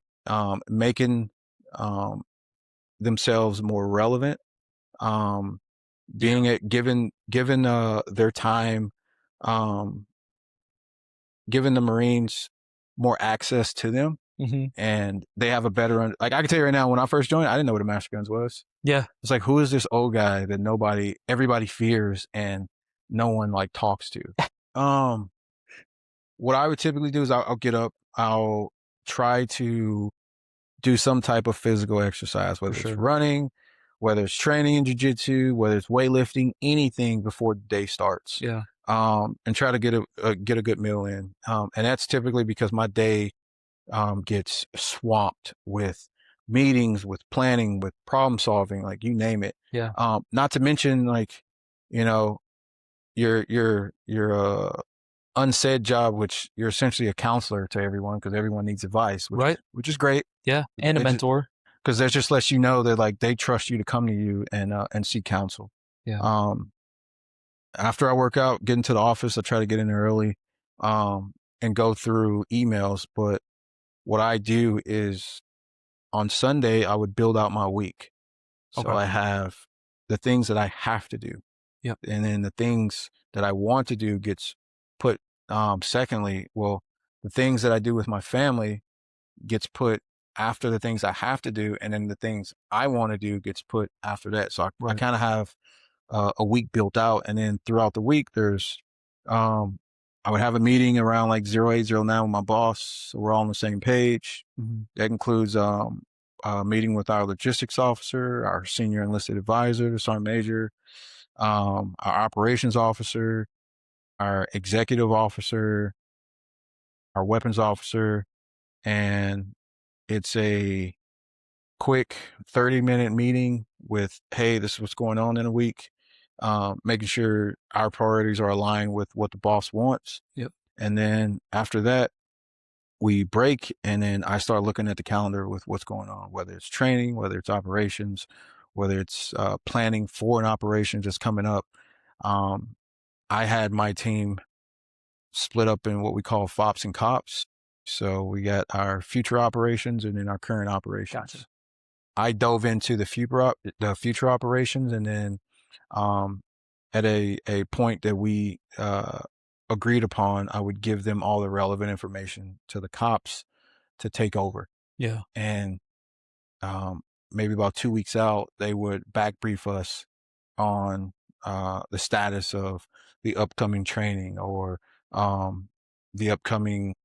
making um, themselves more relevant, um, Yeah. being it given their time, um, giving the Marines more access to them, Hmm. and they have a better like I can tell you right now, when I first joined, I didn't know what a master guns was. Yeah. It's like, who is this old guy that everybody fears and no one like talks to? Um, what I would typically do is I'll get up, I'll try to do some type of physical exercise, For whether it's sure. running, whether it's training in jiu-jitsu, whether it's weightlifting, anything before the day starts. Yeah. And try to get a good meal in. And that's typically because my day gets swamped with meetings, with planning, with problem solving, like you name it. Yeah. Not to mention like, you know, your unsaid job, which you're essentially a counselor to everyone because everyone needs advice, Right. which is great. Yeah. And a It just mentor. because that just lets you know that like they trust you to come to you and seek counsel. Yeah. Um, After I work out, get into the office, I try to get in there early, and go through emails. But what I do is on Sunday, I would build out my week. So Okay. I have the things that I have to do, Yep. and then the things that I want to do gets put secondly. Well, the things that I do with my family gets put after the things I have to do, and then the things I want to do gets put after that. So I Right. kind of have a week built out, and then throughout the week, there's um, I would have a meeting around like 0809 with my boss, so we're all on the same page. Hmm. That includes a meeting with our logistics officer, our senior enlisted advisor, the sergeant major, our operations officer, our executive officer, our weapons officer, and it's a quick 30-minute meeting with, hey, this is what's going on in a week, making sure our priorities are aligned with what the boss wants. Yep. And then after that, we break, and then I start looking at the calendar with what's going on, whether it's training, whether it's operations, whether it's planning for an operation just coming up. Um, I had my team split up in what we call FOPs and COPs. So we got our future operations and then our current Gotcha. operations. I dove into the future operations, and then um, at a point that we agreed upon, I would give them all the relevant information to the cops to take over. Yeah. And um, maybe about 2 weeks out, they would back brief us on the status of the upcoming training or um, the upcoming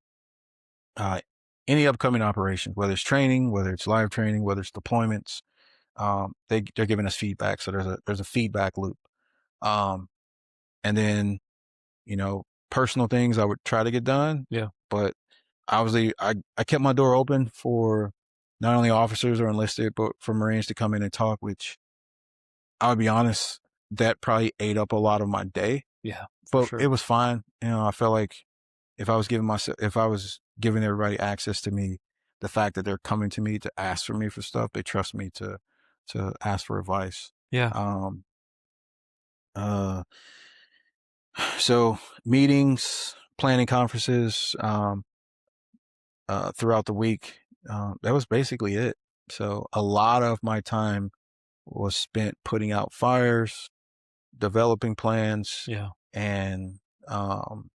uh, any upcoming operations, whether it's training, whether it's live training, whether it's deployments. They're giving us feedback, so there's a feedback loop. Um, and then personal things I would try to get done, Yeah. but obviously I kept my door open for not only officers or enlisted, but for Marines to come in and talk. Which I would be honest, that probably ate up a lot of my day, Yeah. For but it sure. was fine. I felt like if I was giving everybody access to me, the fact that they're coming to me to ask for me for stuff, they trust me to ask for advice. Yeah. Um, uh, So meetings, planning conferences, throughout the week. That was basically it. So a lot of my time was spent putting out fires, developing plans, Yeah. and um,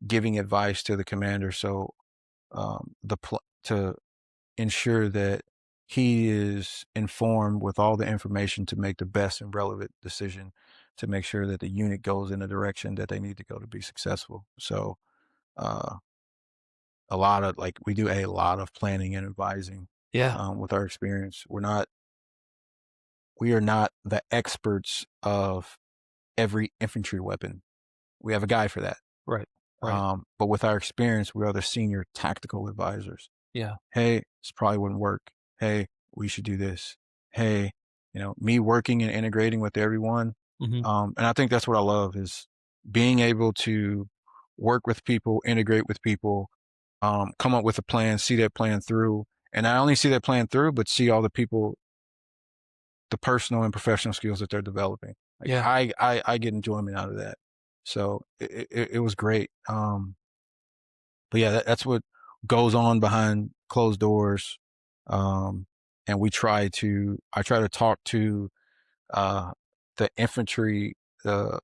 giving advice to the commander. So to ensure that he is informed with all the information to make the best and relevant decision to make sure that the unit goes in the direction that they need to go to be successful. So uh, a lot of like we do a lot of planning and advising Yeah. with our experience. We are not the experts of every infantry weapon. We have a guy for that. Right. Right. But with our experience, we are the senior tactical advisors. Yeah. Hey, this probably wouldn't work. Hey, we should do this. Hey, me working and integrating with everyone. Hmm. And I think that's what I love is being able to work with people, integrate with people, come up with a plan, see that plan through, and not only see that plan through, but see all the people, the personal and professional skills that they're developing. Like Yeah. I get enjoyment out of that. So it was great. But yeah, that's what goes on behind closed doors. Um, and I try to talk to uh, the infantry, the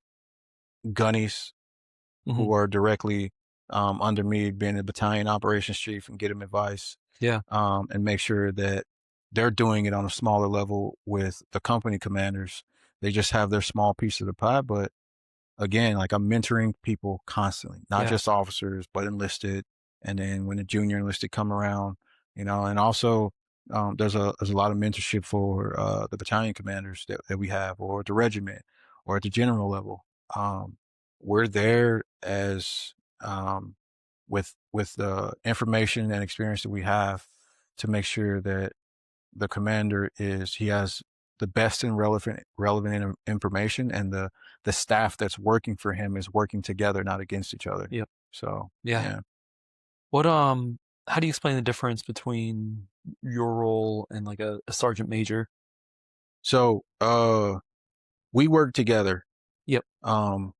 gunnies Hmm. who are directly under me, being a battalion operations chief, and get them advice Yeah. and make sure that they're doing it on a smaller level with the company commanders. They just have their small piece of the pie, but again, like I'm mentoring people constantly, not Yeah. just officers, but enlisted. And then when the junior enlisted come around, and also there's a lot of mentorship for the battalion commanders that we have, or the regiment, or at the general level. We're there as with the information and experience that we have to make sure that the commander he has the best and relevant information, and the staff that's working for him is working together, not against each other. Yep. So Yeah. yeah. What how do you explain the difference between your role and like a sergeant major? So we work together. Yep. Um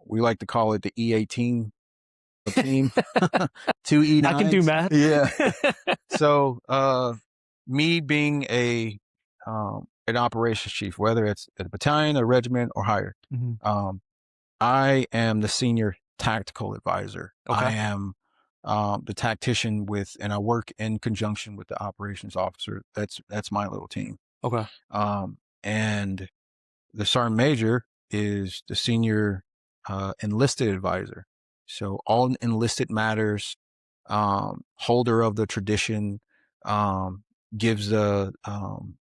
we like to call it the E18 team. Two I can do E9s. math. Yeah. So me being an operations chief, whether it's a battalion, a regiment, or higher, Hmm. um, I am the senior tactical advisor. I Okay. am the tactician and I work in conjunction with the operations officer. That's my little team. Okay. And the sergeant major is the senior enlisted advisor. So all enlisted matters, holder of the tradition, um, gives the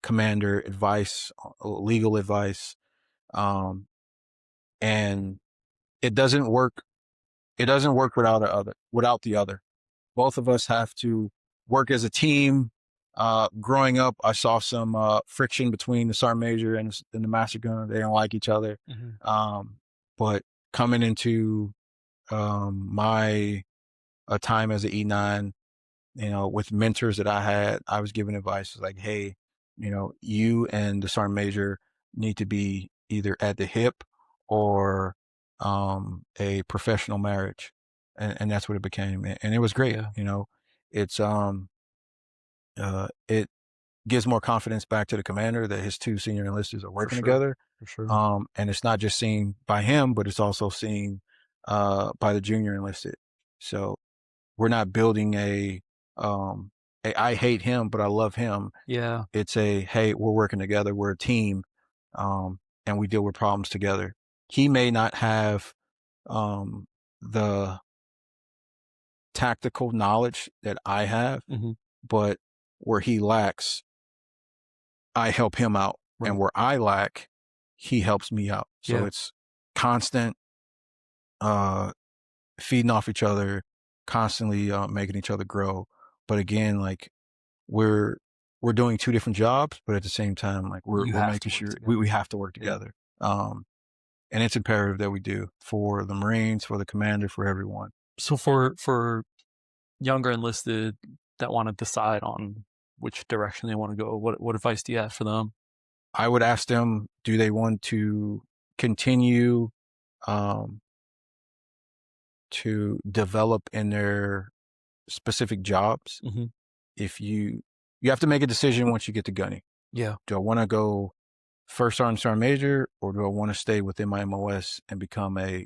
commander advice, legal advice, um, and it doesn't work. It doesn't work without the other. Both of us have to work as a team. Growing up, I saw some friction between the sergeant major and the master gunner. They don't like each other. Hmm. Um, but coming into my time as an E9, with mentors that I had, I was giving advice like, hey, you and the sergeant major need to be either at the hip or a professional marriage. And that's what it became. And it was great. Yeah. It's, it gives more confidence back to the commander that his two senior enlisteds are For working sure. together. For sure. And it's not just seen by him, but it's also seen by the junior enlisted. So we're not building um, I hate him, but I love him. Yeah. It's hey, we're working together. We're a team. And we deal with problems together. He may not have the tactical knowledge that I have, Hmm. but where he lacks, I help him out. And Right. where I lack, he helps me out. So Yeah. it's constant uh, feeding off each other, constantly making each other grow. But again, like we're we're doing two different jobs, but at the same time, like You we're have to making work sure we together. have to work Yeah. together. And it's imperative that we do for the Marines, for the commander, for everyone. So for younger enlisted that want to decide on which direction they want to go, what advice do you have for them? I would ask them, do they want to continue um, to develop in their specific jobs, Mm-hmm. if you have to make a decision once you get to Gunny. Yeah. Do I want to go first sergeant major, or do I want to stay within my MOS and become a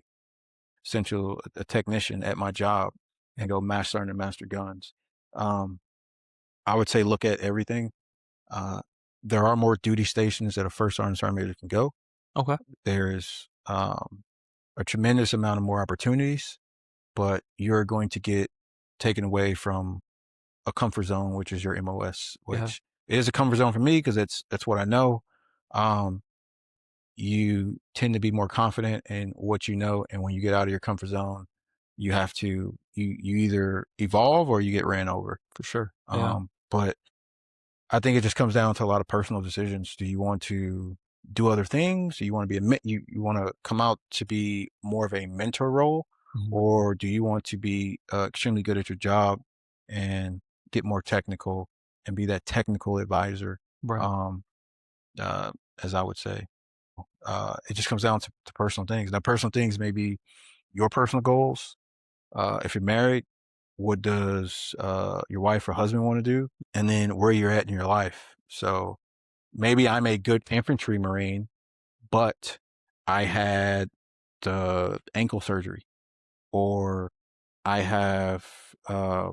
technician at my job and go master sergeant and master guns? Um, I would say look at everything. Uh, there are more duty stations that a first sergeant major can go. Okay. There's a tremendous amount of more opportunities, but you're going to get taken away from a comfort zone, which is your MOS, Yeah. which is a comfort zone for me because that's what I know. Um, you tend to be more confident in what you know, and when you get out of your comfort zone, you have to you either evolve or you get ran over. For sure. Yeah. But I think it just comes down to a lot of personal decisions. Do you want to do other things? Do you want to be you want to come out to be more of a mentor role, Mhm. or do you want to be extremely good at your job and get more technical and be that technical advisor? Right. Um, as I would say, it just comes down to personal things. Now, personal things may be your personal goals. If you're married, what does your wife or husband want to do? And then where you're at in your life. So maybe I'm a good infantry Marine, but I had the ankle surgery, or I have, I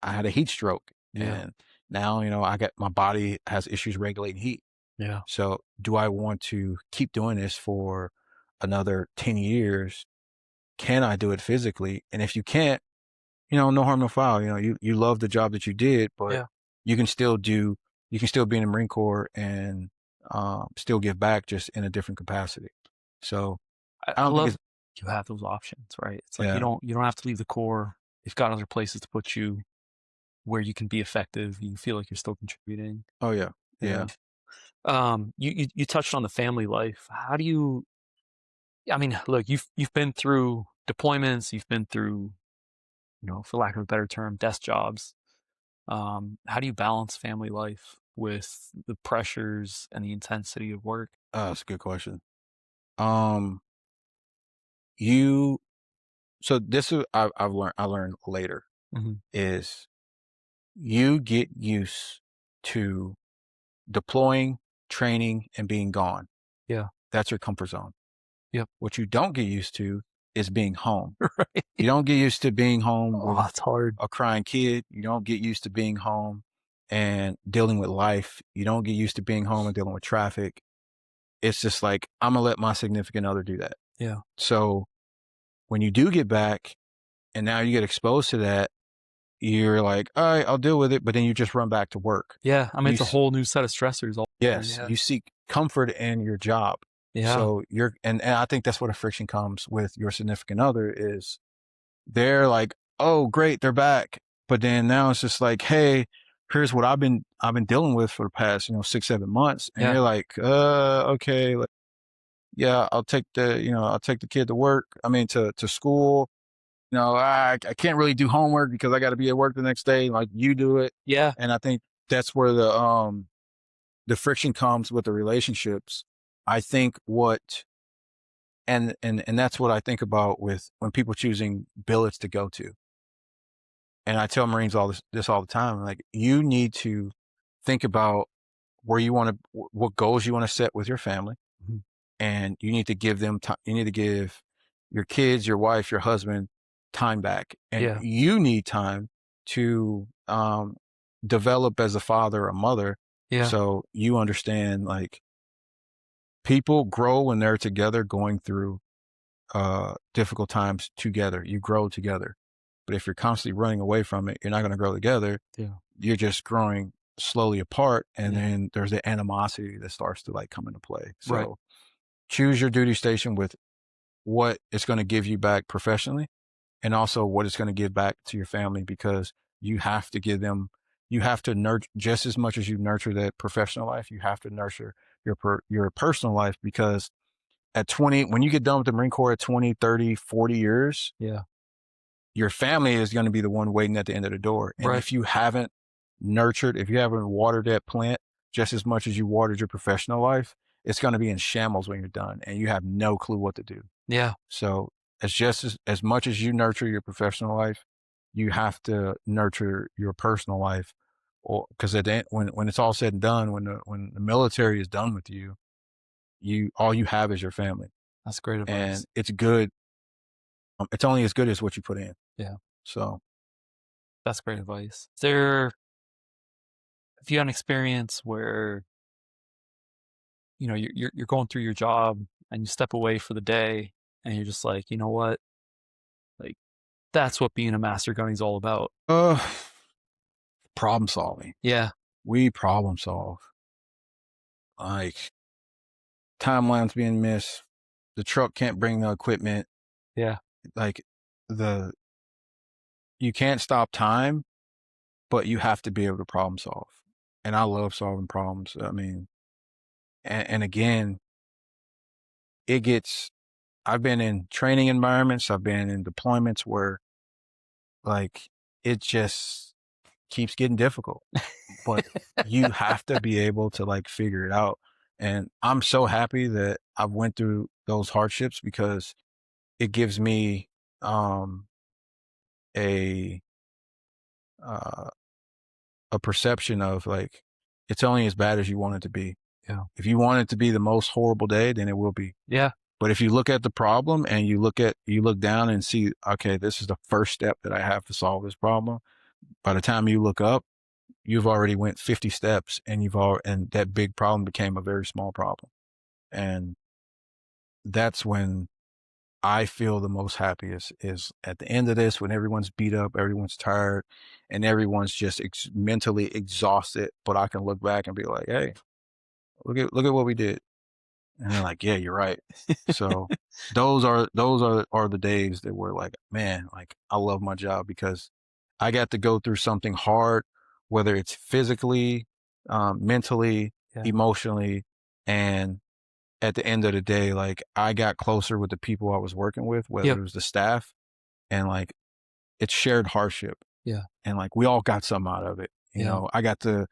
had a heat stroke, Yeah. and now, I got my body has issues regulating heat. Yeah. So do I want to keep doing this for another 10 years? Can I do it physically? And if you can't, no harm, no foul. You love the job that you did, but Yeah. you can still do, you can still be in the Marine Corps and still give back, just in a different capacity. So I I don't think love it's, you have those options, right? It's like yeah. you don't have to leave the core. You've got other places to put you where you can be effective. You feel like you're still contributing. Oh yeah. Yeah. Yeah. You touched on the family life. How do you? I mean, look, you've been through deployments. You've been through, for lack of a better term, desk jobs. How do you balance family life with the pressures and the intensity of work? That's a good question. Um, you, so this is, I learned later Hmm. is you get used to deploying, training, and being gone. Yeah. That's your comfort zone. Yep. What you don't get used to is being home. Right. You don't get used to being home Oh, with it's hard. a crying kid. You don't get used to being home and dealing with life. You don't get used to being home and dealing with traffic. It's just like, I'm going to let my significant other do that. Yeah. So when you do get back and now you get exposed to that, you're like, all right, I'll deal with it. But then you just run back to work. Yeah. I mean, You, it's a whole new set of stressors all of a sudden. yes, Yeah. you seek comfort in your job. Yeah. So and I think that's what a friction comes with your significant other is they're like, oh, great, they're back. But then now it's just like, hey, here's what I've been dealing with for the past, 6, 7 months. And Yeah. you're like, okay, like, yeah, I'll take the kid to work. I mean, to school. I can't really do homework because I got to be at work the next day. Like you do it. Yeah. And I think that's where the friction comes with the relationships. I think and that's what I think about with when people choosing billets to go to. And I tell Marines this all the time. Like, you need to think about where you want to, what goals you want to set with your family, Mhm. and you need to give them time. You need to give your kids, your wife, your husband time back, and Yeah. you need time to develop as a father or mother. Yeah. So you understand, like, people grow when they're together, going through difficult times together. You grow together. But if you're constantly running away from it, you're not going to grow together. Yeah. You're just growing slowly apart. And Yeah. then there's the animosity that starts to, like, come into play. Right. So choose your duty station with what it's going to give you back professionally, and also what it's going to give back to your family, because you have to give them, you have to nurture just as much as you nurture that professional life. You have to nurture your personal life, because at 20, when you get done with the Marine Corps at 20, 30, 40 years, Yeah. your family is going to be the one waiting at the end of the door. And Right. if you haven't if you haven't watered that plant just as much as you watered your professional life, it's going to be in shambles when you're done, and you have no clue what to do. Yeah. So as much as you nurture your professional life, you have to nurture your personal life, or because at the end, when it's all said and done, when the military is done with you, all you have is your family, That's great and advice. it's good. It's only as good as what you put in. Yeah, So, that's great advice. Is there, if you had an experience where, you know, you're going through your job and you step away for the day and you're just like, you know what? Like, that's what being a master gunny is all about. uh, problem solving. Yeah, We problem solve. Like timelines being missed, the truck can't bring the equipment. yeah, Like the you can't stop time, but you have to be able to problem solve. And I love solving problems. I mean, and again, it gets. I've been in training environments. I've been in deployments where like it just keeps getting difficult, but you have to be able to like figure it out. And I'm so happy that I went through those hardships because it gives me um a uh a perception of like it's only as bad as you want it to be. yeah, If you want it to be the most horrible day, then it will be. yeah, But if you look at the problem and you look down and see, okay, this is the first step that I have to solve this problem. By the time you look up, you've already went 50 steps and and that big problem became a very small problem. And that's when I feel the most happiest is at the end of this, when everyone's beat up, everyone's tired, and everyone's just mentally exhausted. But I can look back and be like, hey, look at what we did. And they're like, yeah, you're right. So those are the days that were like, man, like I love my job because I got to go through something hard, whether it's physically, mentally, yeah. emotionally, and at the end of the day, like I got closer with the people I was working with, whether Yep. it was the staff, and like it's shared hardship, Yeah. and like we all got something out of it. You Yeah. know, I got to,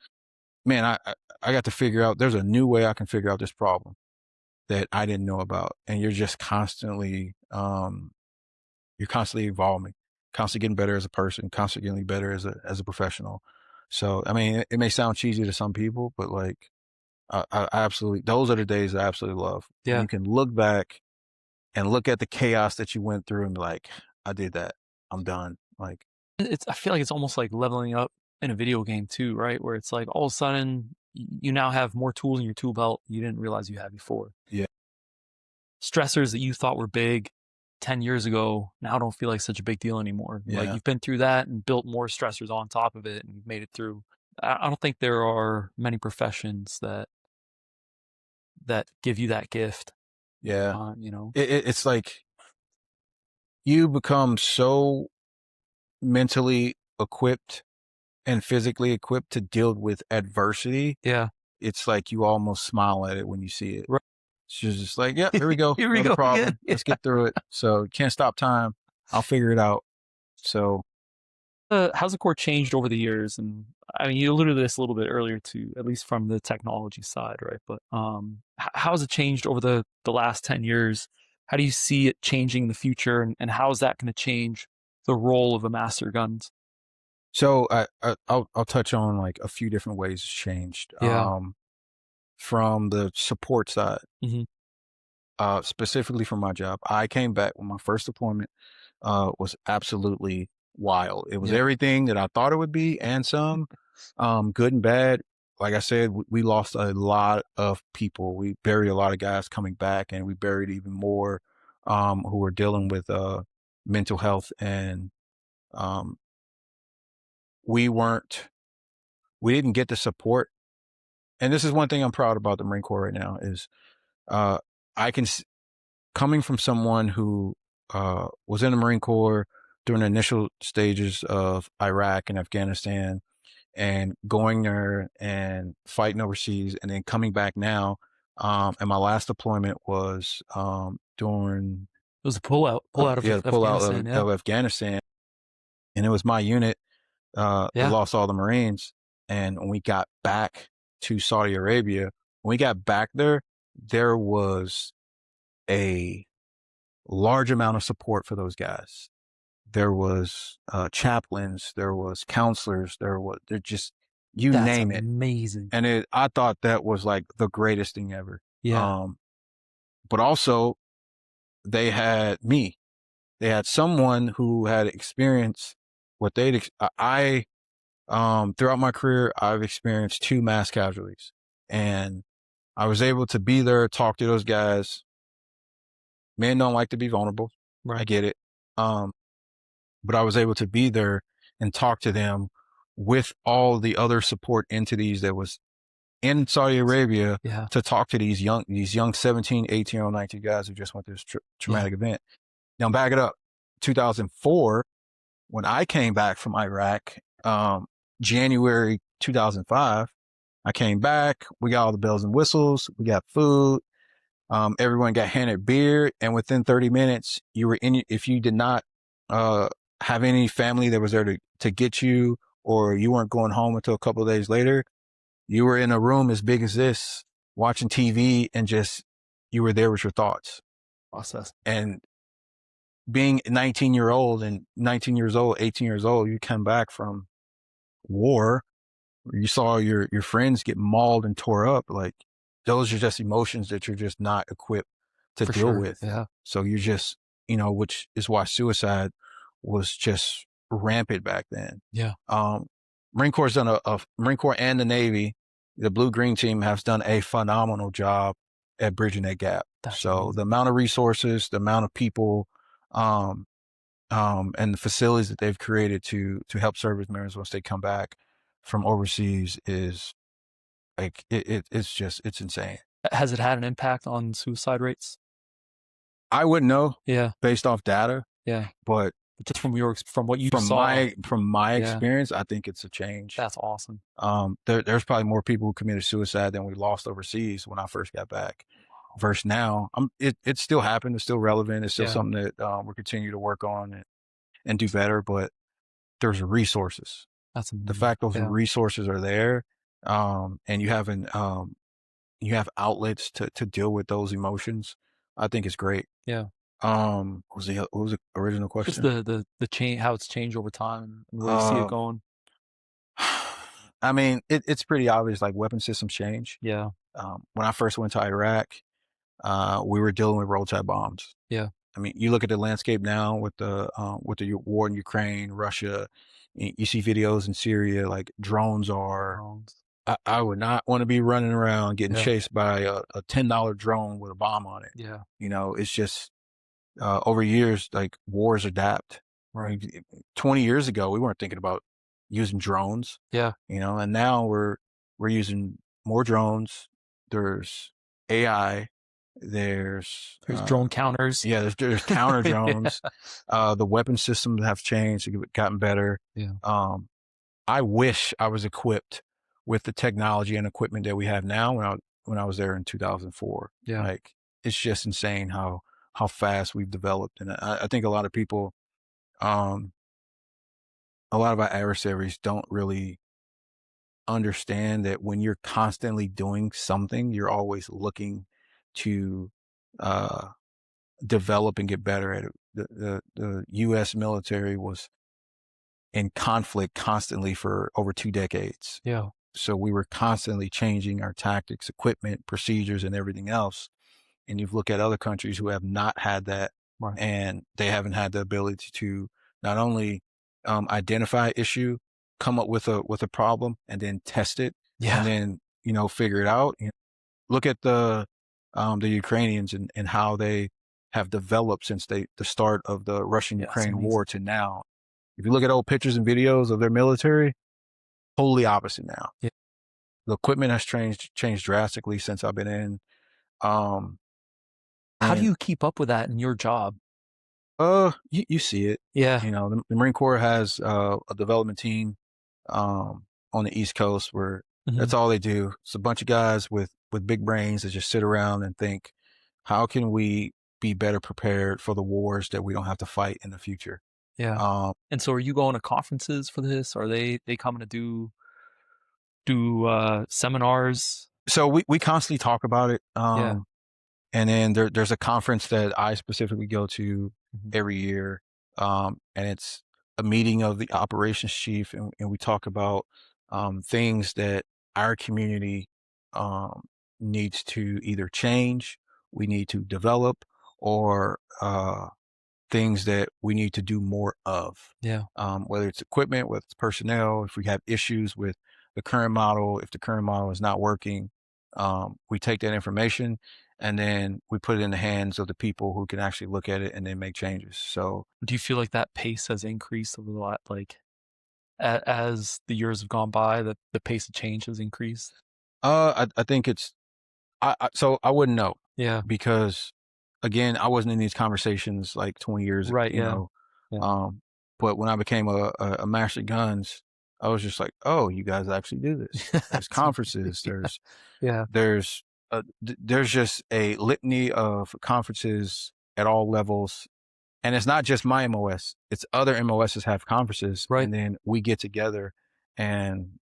man, I got to figure out there's a new way I can figure out this problem that I didn't know about. And you're just constantly, you're constantly evolving, constantly getting better as a person, constantly getting better as a professional. So, I mean, it may sound cheesy to some people, but like, I absolutely, those are the days I absolutely love when Yeah. you can look back and look at the chaos that you went through and be like, I did that. I'm done. Like, It's, I feel like it's almost like leveling up in a video game too, right? Where it's like all of a sudden you now have more tools in your tool belt you didn't realize you had before. yeah, Stressors that you thought were big 10 years ago now don't feel like such a big deal anymore. Like yeah, you've been through that and built more stressors on top of it and you've made it through. I don't think there are many professions that give you that gift. yeah. You know. It's like you become so mentally equipped and physically equipped to deal with adversity. Yeah. It's like you almost smile at it when you see it. Right. She's just like, yep, here we go. Here we Another go again. problem. Let's get through it. So can't stop time. I'll figure it out. So, How's the core changed over the years? And I mean, you alluded to this a little bit earlier too, at least from the technology side, right? But how has it changed over the last 10 years? How do you see it changing in the future, and how is that going to change the role of a master guns? I'll touch on like a few different ways it's changed. Yeah. From the support side, Hmm. specifically for my job, I came back when my first deployment was absolutely wild. It was Yeah. everything that I thought it would be and some, good and bad. Like I said, we lost a lot of people. We buried a lot of guys coming back, and we buried even more who were dealing with mental health. And um, we weren't, we didn't get the support. And this is one thing I'm proud about the Marine Corps right now is uh, I can, coming from someone who was in the Marine Corps during the initial stages of Iraq and Afghanistan, and going there and fighting overseas, and then coming back now. And my last deployment was during It was a pull out of yeah, the pullout Afghanistan. Yeah. of Afghanistan, and it was my unit that Yeah. lost all the Marines. And when we got back to Saudi Arabia, when we got back there, there was a large amount of support for those guys. There was chaplains, there was counselors, there just, you That's name it. amazing. And I thought that was like the greatest thing ever. Yeah. But also they had me. They had someone who had experienced what throughout my career, I've experienced 2 mass casualties, and I was able to be there, talk to those guys. Men don't like to be vulnerable. I Right. get it. But I was able to be there and talk to them with all the other support entities that was in Saudi Arabia, Yeah. to talk to these young 17, 18-year-old, 19 guys who just went through this Yeah. traumatic event. Now back it up. 2004, when I came back from Iraq, January 2005, I came back. We got all the bells and whistles. We got food. Everyone got handed beer, and within 30 minutes, you were in. If you did not have any family that was there to get you, or you weren't going home until a couple of days later, you were in a room as big as this, watching TV, and just, you were there with your thoughts. Process. And being 19 years old, 18 years old, you come back from war, you saw your friends get mauled and tore up. Like, those are just emotions that you're just not equipped to For deal sure. with. Yeah. So you're just, which is why suicide was just rampant back then. Yeah. Marine Corps Marine Corps and the Navy, the Blue Green Team has done a phenomenal job at bridging that gap. That's So amazing. the amount of resources, the amount of people, and the facilities that they've created to help service members once they come back from overseas is like, it's insane. Has it had an impact on suicide rates? I wouldn't know Yeah. based off data, Yeah. but Just from what you from saw. my Yeah. experience, I think it's a change. That's awesome. There's probably more people who committed suicide than we lost overseas when I first got back. Versus now, it still happened. It's still relevant. It's still Yeah. something that we're continuing to work on and do better. But there's resources. That's The amazing. fact those Yeah. resources are there, and you have outlets to deal with those emotions, I think it's great. Yeah. What was the original Just question? the change, how it's changed over time and where you see it Uh, going. I mean, it's pretty obvious. Like, weapon systems change. Yeah. When I first went to Iraq, we were dealing with roadside bombs. Yeah. I mean, you look at the landscape now with the war in Ukraine, Russia. You see videos in Syria, like drones are. Drones. I would not want to be running around getting Yeah. chased by a $10 drone with a bomb on it. Yeah. It's just, over years, like, wars adapt. Right. 20 years ago, we weren't thinking about using drones, Yeah. and now we're using more drones. There's AI. There's drone counters. yeah, there's counter drones. Yeah. The weapon systems have changed, gotten better. Yeah. I wish I was equipped with the technology and equipment that we have now when I was there in 2004. Yeah. Like, it's just insane how fast we've developed. And I think a lot of people, um, a lot of our adversaries don't really understand that when you're constantly doing something, you're always looking to uh, develop and get better at it. The U.S. military was in conflict constantly for over 2 decades. Yeah. So we were constantly changing our tactics, equipment, procedures, and everything else. And you've looked at other countries who have not had that, Right. and they haven't had the ability to not only identify issue, come up with a problem, and then test it, Yeah. and then figure it out. Look at the Ukrainians and how they have developed since the start of the That's Russian-Ukraine amazing. war to now. If you look at old pictures and videos of their military, totally opposite now. Yeah. The equipment has changed drastically since I've been in. Um, How do and you keep up with that in your job? you see it. Yeah. The Marine Corps has a development team on the East Coast where Mhm. that's all they do. It's a bunch of guys with big brains that just sit around and think, how can we be better prepared for the wars that we don't have to fight in the future? Yeah. Um, And so are you going to conferences for this? Are they coming to do seminars? so we constantly talk about it. Yeah. And then there's a conference that I specifically go to Mhm. every year. And it's a meeting of the operations chief, and we talk about things that our community um, needs to either change, we need to develop, or things that we need to do more of. Yeah. Whether it's equipment, whether it's personnel, if we have issues with the current model, if the current model is not working, we take that information and then we put it in the hands of the people who can actually look at it and then make changes. So, Do you feel like that pace has increased over the lot like as the years have gone by, that the pace of change has increased? I think it's, so I wouldn't know Yeah. because again, I wasn't in these conversations like 20 years, Right. Yeah. Yeah. um, but when I became a master guns, I was just like, oh, you guys actually do this. There's That's conferences. yeah. There's there's just a litany of conferences at all levels, and it's not just my MOS. It's other MOSs have conferences, Right. and then we get together and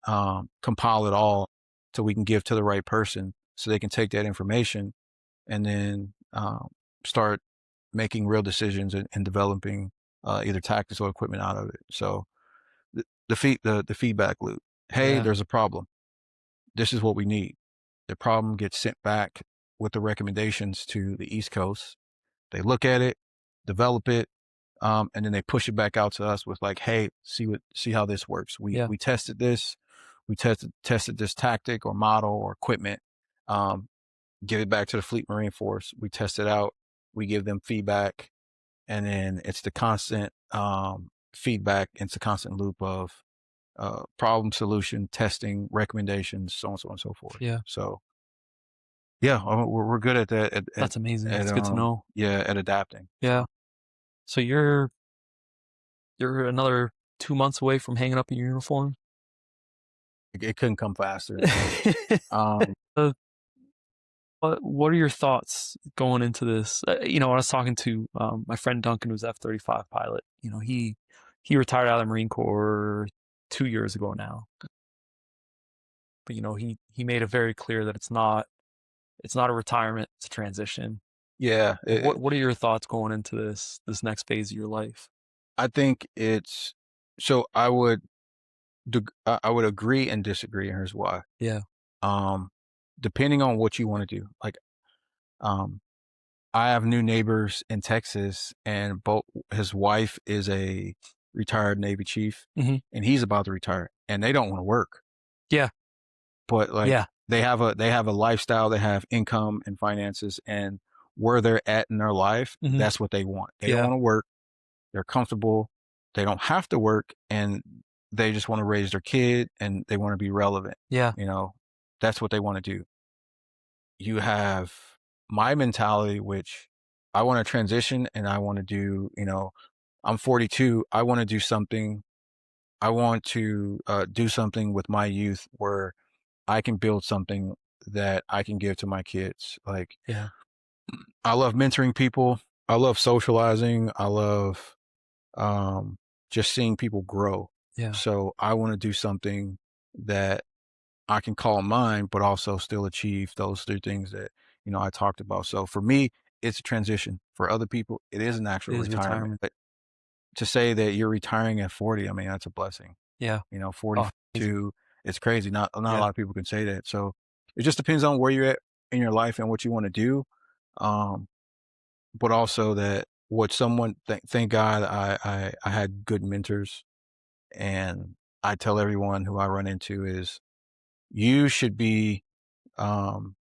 compile it all so we can give to the right person, so they can take that information and then start making real decisions and developing either tactics or equipment out of it. So the feedback loop. Hey, Yeah. there's a problem. This is what we need. The problem gets sent back with the recommendations to the East Coast. They look at it, develop it, and then they push it back out to us with like, hey, see how this works. Yeah. We tested this, we tested this tactic or model or equipment. Um, Give it back to the Fleet Marine Force. We test it out. We give them feedback, and then it's the constant feedback. It's a constant loop of problem solution, testing, recommendations, so on and so forth. Yeah. So yeah, we're good at that. That's amazing. That's good to know. Yeah, at adapting. Yeah. So you're another 2 months away from hanging up your uniform. It couldn't come faster. Um, uh, what are your thoughts going into this? I was talking to my friend Duncan, who's F-35 pilot. He retired out of the Marine Corps 2 years ago now. But he made it very clear that it's not a retirement, it's a transition. yeah, What are your thoughts going into this next phase of your life? I think it's so. I would agree and disagree, and here's why. Yeah. Um, Depending on what you want to do, like um, I have new neighbors in Texas, and both his wife is a retired Navy chief, Hmm. and he's about to retire, and they don't want to work, Yeah. but like Yeah. they have a lifestyle, they have income and finances, and where they're at in their life, Hmm. that's what they want. They don't Yeah. want to work. They're comfortable. They don't have to work, and they just want to raise their kid, and they want to be relevant. Yeah. You know, that's what they want to do. You have my mentality, which I want to transition and I want to do, I'm 42. I want to do something. I want to do something with my youth where I can build something that I can give to my kids. Like, Yeah. I love mentoring people. I love socializing. I love um, just seeing people grow. Yeah. So I want to do something that I can call mine, but also still achieve those three things that, I talked about. So for me, it's a transition. For other people, it is an actual It is retirement. retirement. But to say that you're retiring at 40, I mean, that's a blessing. Yeah. Oh, amazing. 42, it's crazy. Not a Yeah. lot of people can say that. So it just depends on where you're at in your life and what you want to do. Um, but also that what someone, thank God I had good mentors, and I tell everyone who I run into is you should be, um,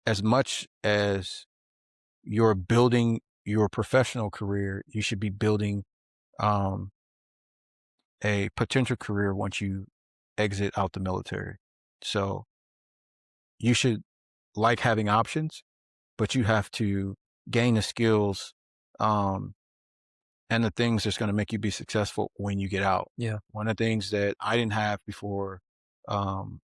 as much as you're building your professional career, you should be building um, a potential career once you exit out the military. So you should like having options, but you have to gain the skills um, and the things that's going to make you be successful when you get out. Yeah. One of the things that I didn't have before um,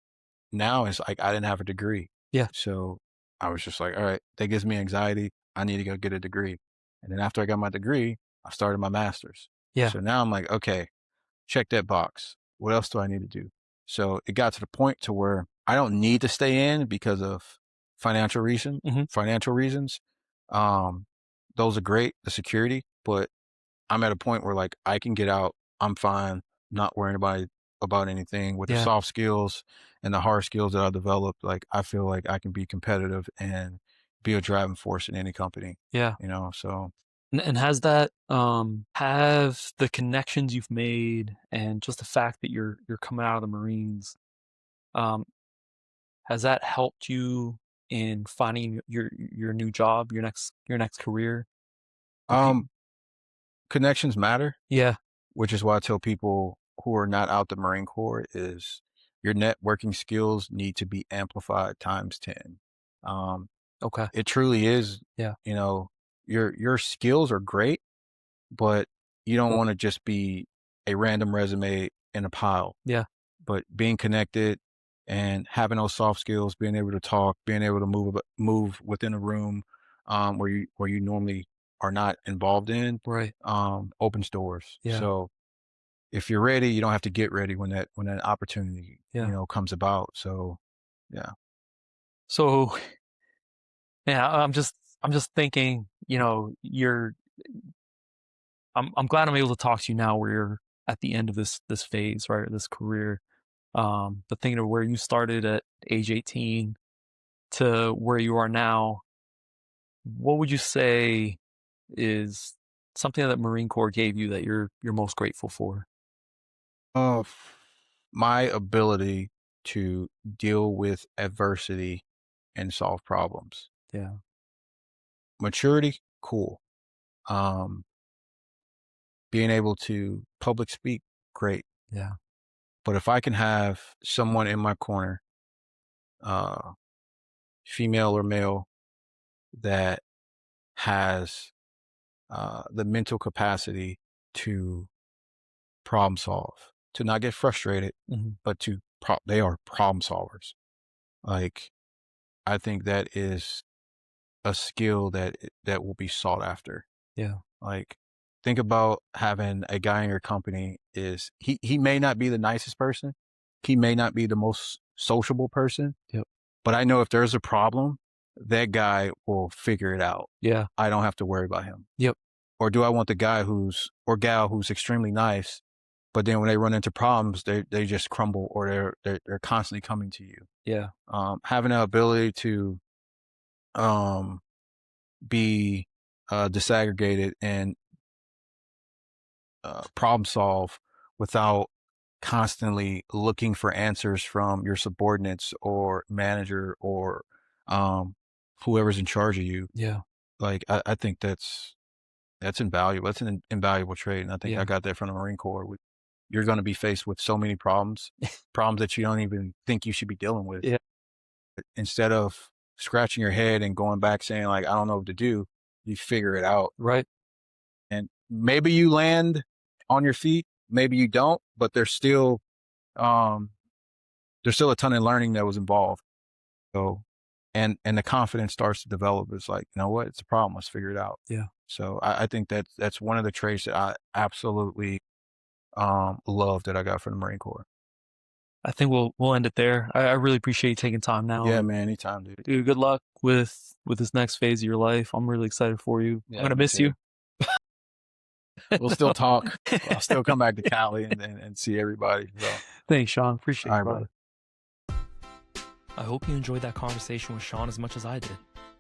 now is like I didn't have a degree. Yeah. So I was just like, all right, that gives me anxiety. I need to go get a degree. And then after I got my degree, I started my master's. Yeah. So now I'm like, okay, check that box. What else do I need to do? So it got to the point to where I don't need to stay in because of Hmm. financial reasons. Those are great, the security, but I'm at a point where like I can get out, I'm fine, not worrying about anything. With the Yeah. soft skills and the hard skills that I developed, like I feel like I can be competitive and be a driving force in any company, Yeah. so And has that, have the connections you've made and just the fact that you're coming out of the Marines, um, has that helped you in finding your new job, your next career? Have you um connections matter, Yeah. which is why I tell people who are not out the Marine Corps is your networking skills need to be amplified times 10. Um, Okay. it truly is, Yeah. you know, your skills are great, but you don't Yep. want to just be a random resume in a pile. Yeah. But being connected and having those soft skills, being able to talk, being able to move within a room where you normally are not involved in, Right. opens doors. Yeah. So if you're ready, you don't have to get ready when that opportunity, Yeah. comes about. So yeah. So, yeah, I'm just thinking, I'm glad I'm able to talk to you now where you're at the end of this phase, right? This career. But thinking of where you started at age 18 to where you are now, what would you say is something that Marine Corps gave you that you're most grateful for? Uh, my ability to deal with adversity and solve problems. Yeah. Maturity, cool. Um, being able to public speak, great. Yeah. But if I can have someone in my corner, uh, female or male, that has the mental capacity to problem solve, to not get frustrated, Mhm. but they are problem solvers. Like, I think that is a skill that will be sought after. Yeah. Like, think about having a guy in your company is he may not be the nicest person, he may not be the most sociable person, Yep. but I know if there's a problem, that guy will figure it out. Yeah. I don't have to worry about him. Yep. Or do I want the guy or gal who's extremely nice, but then when they run into problems, they just crumble, or they're constantly coming to you. Yeah. Having the ability to um, be disaggregated and problem solve without constantly looking for answers from your subordinates or manager or um, whoever's in charge of you. Yeah. Like, I think that's invaluable. That's an invaluable trait, and I think I Yeah. got that from the Marine Corps. You're going to be faced with so many problems, problems that you don't even think you should be dealing with. Yeah. Instead of scratching your head and going back saying like, I don't know what to do, you figure it out. Right. And maybe you land on your feet, maybe you don't, but um, there's still a ton of learning that was involved. So, and the confidence starts to develop. It's like, you know what? It's a problem. Let's figure it out. Yeah. So I think that's one of the traits that I absolutely love that I got from the Marine Corps. I think we'll end it there. I really appreciate you taking time now, Yeah, and man. Anytime, dude. dude, good luck with this next phase of your life. I'm really excited for you. I'm Yeah, gonna me miss you. too. We'll still talk. I'll still come back to Cali and see everybody. So, Thanks, Sean. all Appreciate right, it, brother. brother. I hope you enjoyed that conversation with Sean as much as I did.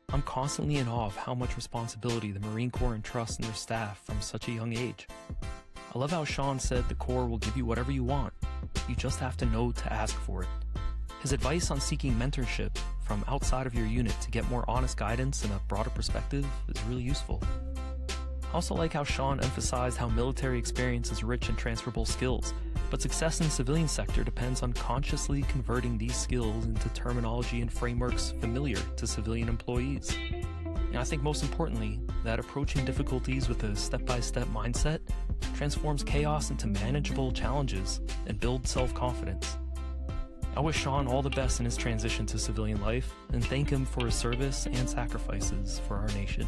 I'm constantly in awe of how much responsibility the Marine Corps entrusts in their staff from such a young age. I love how Sean said the Corps will give you whatever you want. You just have to know to ask for it. His advice on seeking mentorship from outside of your unit to get more honest guidance and a broader perspective is really useful. I also like how Sean emphasized how military experience is rich in transferable skills, but success in the civilian sector depends on consciously converting these skills into terminology and frameworks familiar to civilian employees. And I think most importantly, that approaching difficulties with a step-by-step mindset transforms chaos into manageable challenges and builds self-confidence. I wish Sean all the best in his transition to civilian life and thank him for his service and sacrifices for our nation.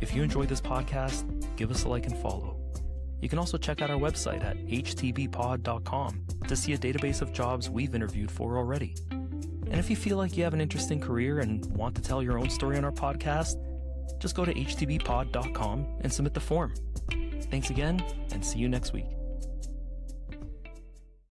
If you enjoyed this podcast, give us a like and follow. You can also check out our website at htbpod.com to see a database of jobs we've interviewed for already. And if you feel like you have an interesting career and want to tell your own story on our podcast, just go to htbpod.com and submit the form. Thanks again, and see you next week.